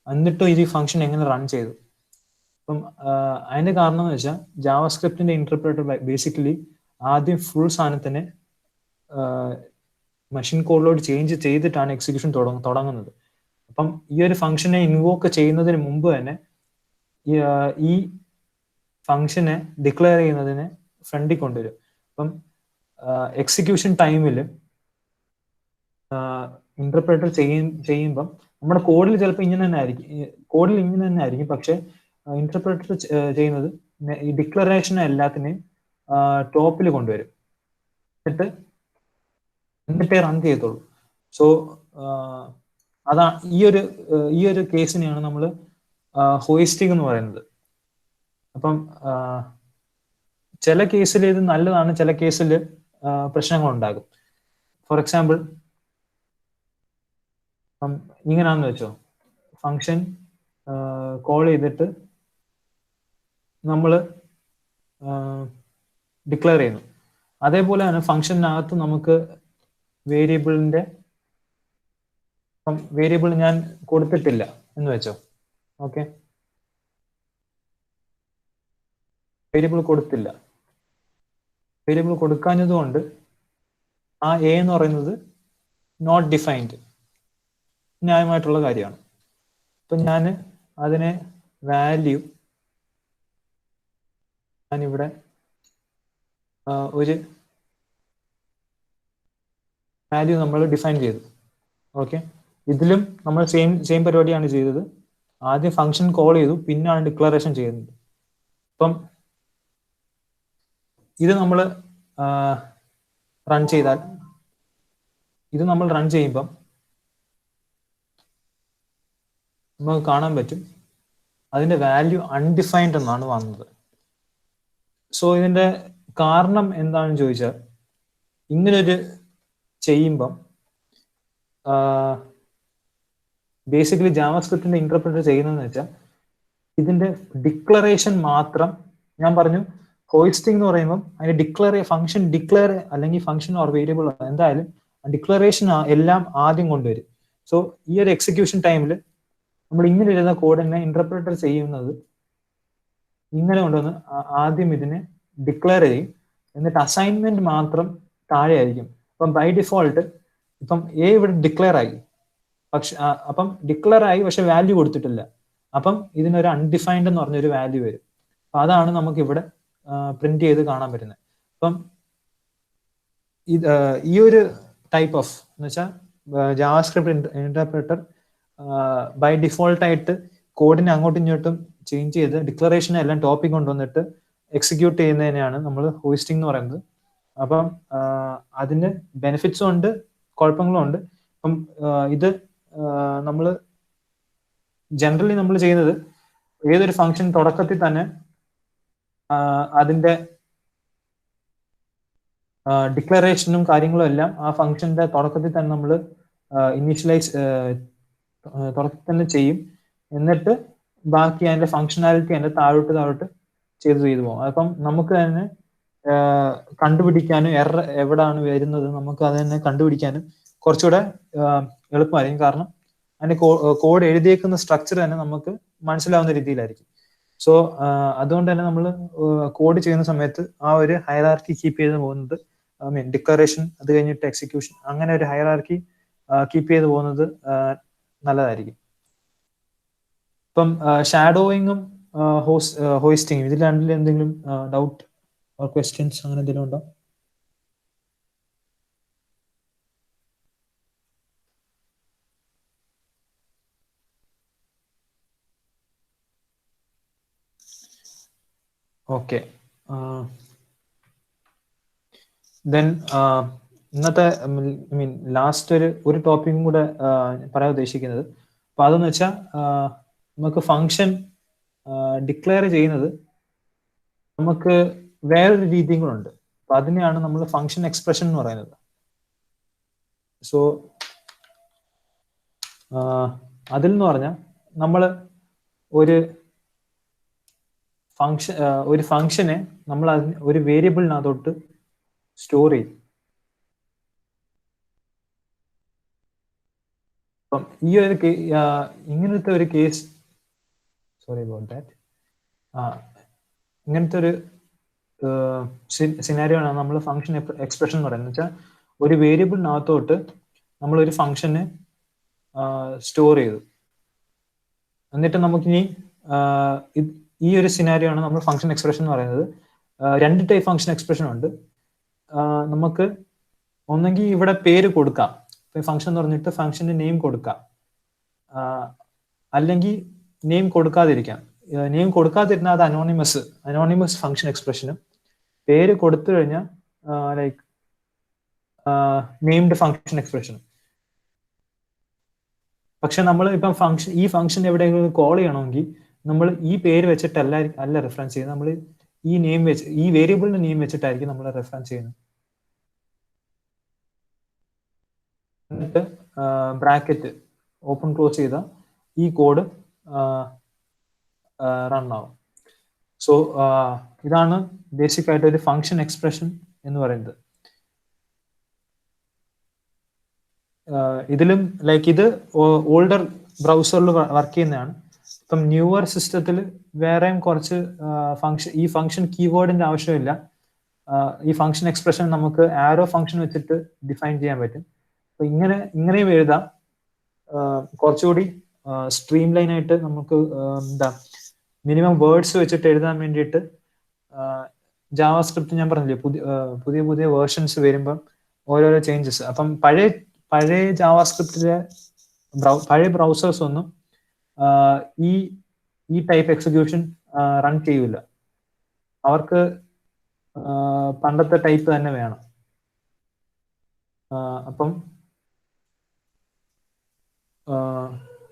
എന്നിട്ടും ഈ ഫംഗ്ഷൻ എങ്ങനെ റൺ ചെയ്തു? അപ്പം അതിന്റെ കാരണം എന്ന് വെച്ചാൽ ജാവാസ്ക്രിപ്റ്റിന്റെ ഇന്റർപ്രറ്റർ ബേസിക്കലി ആദ്യം ഫുൾ സാധനത്തിനെ മെഷീൻ കോഡിലോട്ട് ചേഞ്ച് ചെയ്തിട്ടാണ് എക്സിക്യൂഷൻ തുടങ്ങുന്നത്. അപ്പം ഈ ഒരു ഫംഗ്ഷനെ ഇൻവോക്ക് ചെയ്യുന്നതിന് മുമ്പ് തന്നെ ഈ ഫംഗ്ഷനെ ഡിക്ലെയർ ചെയ്യുന്നതിനെ ഫ്രണ്ടിൽ കൊണ്ടുവരും. അപ്പം എക്സിക്യൂഷൻ ടൈമിൽ ഇന്റർപ്രറ്റർ ചെയ്യുമ്പം നമ്മുടെ കോഡിൽ ചിലപ്പോൾ ഇങ്ങനെ തന്നെ ആയിരിക്കും, പക്ഷെ ഇന്റർപ്രറ്റർ ചെയ്യുന്നത് ഈ ഡിക്ലറേഷൻ എല്ലാത്തിനെയും ടോപ്പിൽ കൊണ്ടുവരും, എന്നിട്ടേ റൺ ചെയ്യത്തുള്ളൂ. സോ അതാ ഈ ഒരു കേസിനെയാണ് നമ്മൾ ഹോയിസ്റ്റിംഗ് എന്ന് പറയുന്നത്. അപ്പം ചില കേസിൽ ഇത് നല്ലതാണ്, ചില കേസിൽ പ്രശ്നങ്ങൾ ഉണ്ടാകും. ഫോർ എക്സാമ്പിൾ ഇങ്ങനാന്ന് വെച്ചോ, ഫംഗ്ഷൻ കോൾ ചെയ്തിട്ട് നമ്മൾ ഡിക്ലെയർ ചെയ്യുന്നു. അതേപോലെ തന്നെ ഫംഗ്ഷനകത്ത് നമുക്ക് വേരിയബിൾ ഞാൻ കൊടുത്തിട്ടില്ല എന്ന് വെച്ചോ. ഓക്കെ, വേരിയബിൾ കൊടുക്കാഞ്ഞതുകൊണ്ട് ആ എ എന്ന് പറയുന്നത് നോട്ട് ഡിഫൈൻഡ്, ന്യായമായിട്ടുള്ള കാര്യമാണ്. അപ്പൊ ഞാൻ അതിനെ ഞാനിവിടെ ഒരു വാല്യൂ നമ്മൾ ഡിഫൈൻ ചെയ്തു. ഓക്കെ, ഇതിലും നമ്മൾ സെയിം പരിപാടിയാണ് ചെയ്തത്. ആദ്യം ഫംഗ്ഷൻ കോൾ ചെയ്തു, പിന്നാണ് ഡിക്ലറേഷൻ ചെയ്യുന്നത്. അപ്പം ഇത് നമ്മൾ റൺ ചെയ്താൽ നമ്മൾ റൺ ചെയ്യുമ്പം നമുക്ക് കാണാൻ പറ്റും അതിന്റെ വാല്യൂ അൺഡിഫൈൻഡ് എന്നാണ് വന്നത്. സോ ഇതിന്റെ കാരണം എന്താണെന്ന് ചോദിച്ചാൽ, ഇങ്ങനൊരു ചെയ്യുമ്പം ബേസിക്കലി ജാവാസ്ക്രിപ്റ്റിന്റെ ഇന്റർപ്രറ്റർ ചെയ്യുന്നതെന്ന് വെച്ചാൽ ഇതിന്റെ ഡിക്ലറേഷൻ മാത്രം, ഞാൻ പറഞ്ഞു ഹോയിസ്റ്റിംഗ് എന്ന് പറയുമ്പോൾ അതിന്റെ ഫംഗ്ഷൻ ഡിക്ലെയർ അല്ലെങ്കിൽ ഫംഗ്ഷൻ ഓർ വേരിയബിൾ എന്തായാലും ഡിക്ലറേഷൻ എല്ലാം ആദ്യം കൊണ്ടുവരും. സോ ഈ ഒരു എക്സിക്യൂഷൻ ടൈമിൽ നമ്മൾ ഇങ്ങനെ എഴുതുന്ന കോഡ് തന്നെ ഇന്റർപ്രറ്റർ ചെയ്യുന്നത് ഇങ്ങനെ കൊണ്ടുവന്ന് ആദ്യം ഇതിനെ ഡിക്ലെയർ ചെയ്യും, എന്നിട്ട് അസൈൻമെന്റ് മാത്രം താഴെ ആയിരിക്കും. അപ്പം ബൈ ഡിഫോൾട്ട് ഇപ്പം എ ഇവിടെ ഡിക്ലെയർ ആയി, പക്ഷെ അപ്പം ഡിക്ലെയർ ആയി പക്ഷെ വാല്യൂ കൊടുത്തിട്ടില്ല. അപ്പം ഇതിനൊരു അൺഡിഫൈൻഡ് എന്ന് പറഞ്ഞൊരു വാല്യൂ വരും. അപ്പൊ അതാണ് നമുക്ക് ഇവിടെ പ്രിന്റ് ചെയ്ത് കാണാൻ പറ്റുന്നത്. അപ്പം ഈ ഒരു ടൈപ്പ് ഓഫ് എന്ന് വെച്ചാൽ ജാവാസ്ക്രിപ്റ്റ് ഇന്റർപ്രറ്റർ ബൈ ഡിഫോൾട്ട് ആയിട്ട് കോഡിനെ അങ്ങോട്ടും ഇങ്ങോട്ടും ചേഞ്ച് ചെയ്ത് ഡിക്ലറേഷനെ എല്ലാം ടോപ്പിക് കൊണ്ടുവന്നിട്ട് എക്സിക്യൂട്ട് ചെയ്യുന്നതിനെയാണ് നമ്മൾ ഹോയിസ്റ്റിംഗ് എന്ന് പറയുന്നത്. അപ്പം അതിന് ബെനിഫിറ്റ്സും ഉണ്ട്, കുഴപ്പങ്ങളും ഉണ്ട്. അപ്പം ഇത് നമ്മൾ ജനറലി നമ്മൾ ചെയ്യുന്നത് ഏതൊരു ഫംഗ്ഷൻ തുടക്കത്തിൽ തന്നെ അതിന്റെ ഡിക്ലറേഷനും കാര്യങ്ങളും എല്ലാം ആ ഫംഗ്ഷന്റെ തുടക്കത്തിൽ തന്നെ നമ്മൾ ഇനീഷ്യലൈസ് തുടക്കത്തിൽ തന്നെ ചെയ്യും. എന്നിട്ട് ബാക്കി അതിന്റെ ഫംഗ്ഷനാലിറ്റി അതിന്റെ താഴോട്ട് ചെയ്തു പോകും. അപ്പം നമുക്ക് തന്നെ കണ്ടുപിടിക്കാനും എറർ എവിടാണ് വരുന്നത് നമുക്ക് അത് തന്നെ കണ്ടുപിടിക്കാനും കുറച്ചുകൂടെ എളുപ്പമായിരിക്കും. കാരണം അതിന്റെ കോഡ് എഴുതിയേക്കുന്ന സ്ട്രക്ചർ തന്നെ നമുക്ക് മനസ്സിലാവുന്ന രീതിയിലായിരിക്കും. സോ അതുകൊണ്ട് തന്നെ നമ്മൾ കോഡ് ചെയ്യുന്ന സമയത്ത് ആ ഒരു ഹൈറാർക്കി കീപ്പ് ചെയ്ത് പോകുന്നത്, ഡിക്ലറേഷൻ അത് കഴിഞ്ഞിട്ട് എക്സിക്യൂഷൻ, അങ്ങനെ ഒരു ഹൈറാർക്കി കീപ്പ് ചെയ്ത് പോകുന്നത് നല്ലതായിരിക്കും. ഇപ്പം ഷാഡോയിങ്ങും ഹോയിസ്റ്റിങ്ങും ഇതിൽ രണ്ടിൽ എന്തെങ്കിലും ഡൗട്ട് ഓർ ക്വസ്റ്റ്യൻസ് അങ്ങനെ എന്തെങ്കിലും ഉണ്ടോ? ഓക്കെ, ദെൻ ഇന്നത്തെ ലാസ്റ്റ് ഒരു ടോപ്പിക്കും കൂടെ പറയാൻ ഉദ്ദേശിക്കുന്നത്. അപ്പൊ അതെന്ന് വെച്ചാൽ നമുക്ക് ഫംഗ്ഷൻ ഡിക്ലെയർ ചെയ്യുന്നത് നമുക്ക് വേറൊരു രീതിയും കൂടെ ഉണ്ട്. അപ്പൊ അതിനെയാണ് നമ്മൾ ഫംഗ്ഷൻ എക്സ്പ്രഷൻ എന്ന് പറയുന്നത്. സോ അതിൽ എന്ന് പറഞ്ഞാൽ നമ്മൾ ഒരു ഫംഗ്ഷനെ നമ്മൾ ഒരു വേരിയബിളിനകത്തോട്ട് സ്റ്റോർ ചെയ്യും. അപ്പം ഈ ഒരു ഇങ്ങനത്തെ ഒരു കേസ്, സോറി അബൌട്ട് ദാറ്റ്, ഇങ്ങനത്തെ ഒരു സിനാരിയോ ആണ് നമ്മൾ ഫംഗ്ഷൻ എക്സ്പ്രഷൻ എന്ന് പറയുന്നത്. വെച്ചാൽ ഒരു വേരിയബിളിനകത്തോട്ട് നമ്മൾ ഒരു ഫംഗ്ഷനെ സ്റ്റോർ ചെയ്തു, എന്നിട്ട് നമുക്കിനി ഈ ഒരു സിനാരിയോ ആണ് നമ്മൾ ഫംഗ്ഷൻ എക്സ്പ്രഷൻ എന്ന് പറയുന്നത്. രണ്ട് ടൈപ്പ് ഫംഗ്ഷൻ എക്സ്പ്രഷൻ ഉണ്ട്. നമുക്ക് ഒന്നെങ്കിൽ ഇവിടെ പേര് കൊടുക്കാം, ഫംഗ്ഷൻ എന്ന് പറഞ്ഞിട്ട് ഫംഗ്ഷന്റെ നെയിം കൊടുക്കാം, അല്ലെങ്കിൽ നെയിം കൊടുക്കാതിരിക്കാം. നെയിം കൊടുക്കാതിരുന്നാൽ അത് അനോണിമസ് ഫംഗ്ഷൻ എക്സ്പ്രഷനും, പേര് കൊടുത്തു കഴിഞ്ഞാൽ ലൈക്ക് നെയിംഡ് ഫംഗ്ഷൻ എക്സ്പ്രഷനും. പക്ഷെ നമ്മൾ ഇപ്പം ഈ ഫംഗ്ഷൻ എവിടെയെങ്കിലും കോൾ ചെയ്യണമെങ്കിൽ നമ്മൾ ഈ പേര് വെച്ചിട്ടല്ല റെഫറൻസ് ചെയ്യുന്നത്, നമ്മൾ ഈ നെയിം വെച്ച്, ഈ വേരിയബിളിന്റെ നെയിം വെച്ചിട്ടായിരിക്കും നമ്മൾ റെഫറൻസ് ചെയ്യുന്നത്. എന്നിട്ട് ബ്രാക്കറ്റ് ഓപ്പൺ ക്ലോസ് ചെയ്ത ഈ കോഡ് റൺ ആവും. സോ ഇതാണ് ബേസിക് ആയിട്ട് ഒരു ഫംഗ്ഷൻ എക്സ്പ്രഷൻ എന്ന് പറയുന്നത്. ഇതിലും ലൈക്ക് ഇത് ഓൾഡർ ബ്രൗസറിൽ വർക്ക് ചെയ്യുന്നതാണ്. ഇപ്പം ന്യൂവർ സിസ്റ്റത്തിൽ വേറെയും കുറച്ച് ഈ ഫംഗ്ഷൻ കീവേഡിന്റെ ആവശ്യമില്ല. ഈ ഫംഗ്ഷൻ എക്സ്പ്രഷൻ നമുക്ക് ആരോ ഫംഗ്ഷൻ വെച്ചിട്ട് ഡിഫൈൻ ചെയ്യാൻ പറ്റും. അപ്പൊ ഇങ്ങനെയും എഴുതാം. കുറച്ചുകൂടി സ്ട്രീം ലൈൻ ആയിട്ട് നമുക്ക് മിനിമം വേർഡ്സ് വെച്ചിട്ട് എഴുതാൻ വേണ്ടിയിട്ട് ജാവാസ്ക്രിപ്റ്റ് ഞാൻ പറഞ്ഞില്ലേ, പുതിയ വേർഷൻസ് വരുമ്പം ഓരോരോ ചേഞ്ചസ്. അപ്പം പഴയ ജാവാസ്ക്രിപ്റ്റിലെ പഴയ ബ്രൗസേഴ്സ് ഒന്നും ഈ ടൈപ്പ് എക്സിക്യൂഷൻ റൺ ചെയ്യൂല. അവർക്ക് പണ്ടത്തെ ടൈപ്പ് തന്നെ വേണം. അപ്പം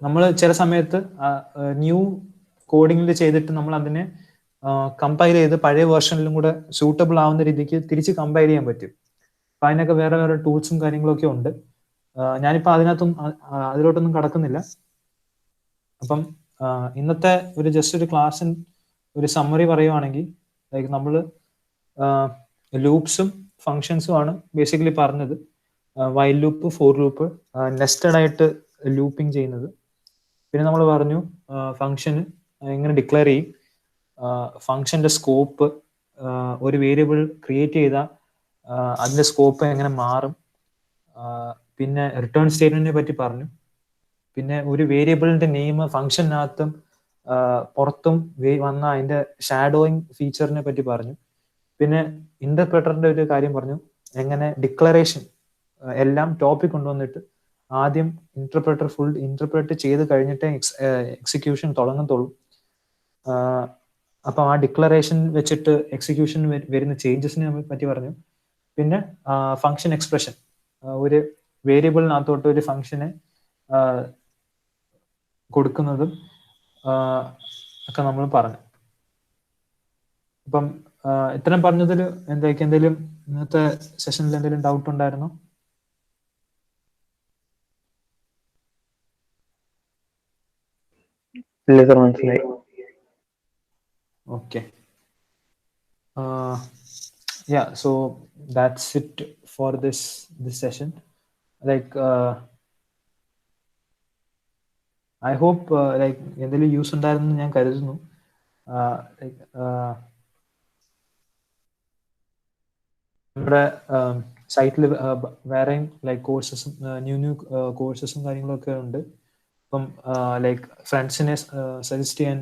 നമ്മൾ ചില സമയത്ത് ന്യൂ കോഡിങ്ങിൽ ചെയ്തിട്ട് നമ്മൾ അതിനെ കമ്പൈൽ ചെയ്ത് പഴയ വേർഷനിലും കൂടെ സൂട്ടബിൾ ആവുന്ന രീതിക്ക് തിരിച്ച് കമ്പൈൽ ചെയ്യാൻ പറ്റും. അപ്പം അതിനൊക്കെ വേറെ വേറെ ടൂൾസും കാര്യങ്ങളൊക്കെ ഉണ്ട്. ഞാനിപ്പോൾ അതിലോട്ടൊന്നും കടക്കുന്നില്ല. അപ്പം ഇന്നത്തെ ഒരു ജസ്റ്റ് ഒരു ക്ലാസ്സിൻ ഒരു സമ്മറി പറയുവാണെങ്കിൽ ലൈക്ക് നമ്മൾ ലൂപ്സും ഫങ്ഷൻസും ആണ് ബേസിക്കലി പറഞ്ഞത്. While loop, for loop, nested ആയിട്ട് ലൂപ്പിംഗ് ചെയ്യുന്നത്. പിന്നെ നമ്മൾ പറഞ്ഞു ഫങ്ഷന് എങ്ങനെ ഡിക്ലെയർ ചെയ്യും, ഫങ്ഷന്റെ സ്കോപ്പ്, ഒരു വേരിയബിൾ ക്രിയേറ്റ് ചെയ്താൽ അതിന്റെ സ്കോപ്പ് എങ്ങനെ മാറും, പിന്നെ റിട്ടേൺ സ്റ്റേറ്റ്മെന്റിനെ പറ്റി പറഞ്ഞു. പിന്നെ ഒരു വേരിയബിളിന്റെ നെയിം ഫംഗ്ഷനകത്തും പുറത്തും വന്ന അതിന്റെ ഷാഡോയിങ് ഫീച്ചറിനെ പറ്റി പറഞ്ഞു. പിന്നെ ഇന്റർപ്രറ്ററിന്റെ ഒരു കാര്യം പറഞ്ഞു, എങ്ങനെ ഡിക്ലറേഷൻ എല്ലാം ടോപ്പിക് കൊണ്ടുവന്നിട്ട് ആദ്യം ഇന്റർപ്രറ്റർ ഫുൾ ഇന്റർപ്രറ്റ് ചെയ്ത് കഴിഞ്ഞിട്ടേ എക്സിക്യൂഷൻ തുടങ്ങത്തുള്ളൂ. അപ്പം ആ ഡിക്ലറേഷൻ വെച്ചിട്ട് എക്സിക്യൂഷൻ വരുന്ന ചേഞ്ചസിനെ പറ്റി പറഞ്ഞു. പിന്നെ ഫംഗ്ഷൻ എക്സ്പ്രഷൻ, ഒരു വേരിയബിളിനകത്തോട്ട് ഒരു ഫംഗ്ഷനെ കൊടുക്കുന്നതും ഒക്കെ നമ്മൾ പറഞ്ഞു. അപ്പം ഇത്രയും പറഞ്ഞതിൽ എന്തെങ്കിലും ഇന്നത്തെ സെഷനിൽ എന്തെങ്കിലും ഡൗട്ട് ഉണ്ടായിരുന്നോ? Okay. Yeah, so that's it for this session. Like I hope like എന്തെങ്കിലും യൂസ് ഉണ്ടായിരുന്നു ഞാൻ കരുതുന്നു. നമ്മുടെ സൈറ്റിൽ വേറെയും ലൈക്ക് കോഴ്സസും ന്യൂ കോഴ്സസും കാര്യങ്ങളൊക്കെ ഉണ്ട്. അപ്പം ലൈക്ക് ഫ്രണ്ട്സിനെ സജസ്റ്റ് ചെയ്യാൻ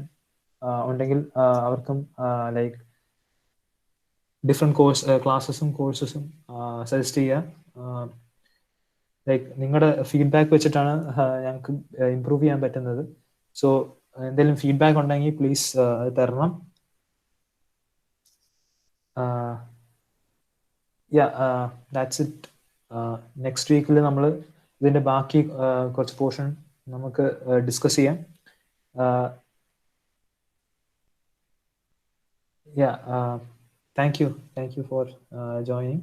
ഉണ്ടെങ്കിൽ അവർക്കും ലൈക്ക് ഡിഫറെൻറ്റ് ക്ലാസ്സസും കോഴ്സസും സജസ്റ്റ് ചെയ്യുക. ലൈക്ക് നിങ്ങളുടെ ഫീഡ്ബാക്ക് വെച്ചിട്ടാണ് ഞങ്ങൾക്ക് ഇമ്പ്രൂവ് ചെയ്യാൻ പറ്റുന്നത്. സോ എന്തെങ്കിലും ഫീഡ്ബാക്ക് ഉണ്ടെങ്കിൽ പ്ലീസ് അത് തരണം. That's it. നെക്സ്റ്റ് വീക്കിൽ നമ്മൾ ഇതിൻ്റെ ബാക്കി കുറച്ച് പോർഷൻ നമുക്ക് ഡിസ്കസ് ചെയ്യാം. Thank you for joining.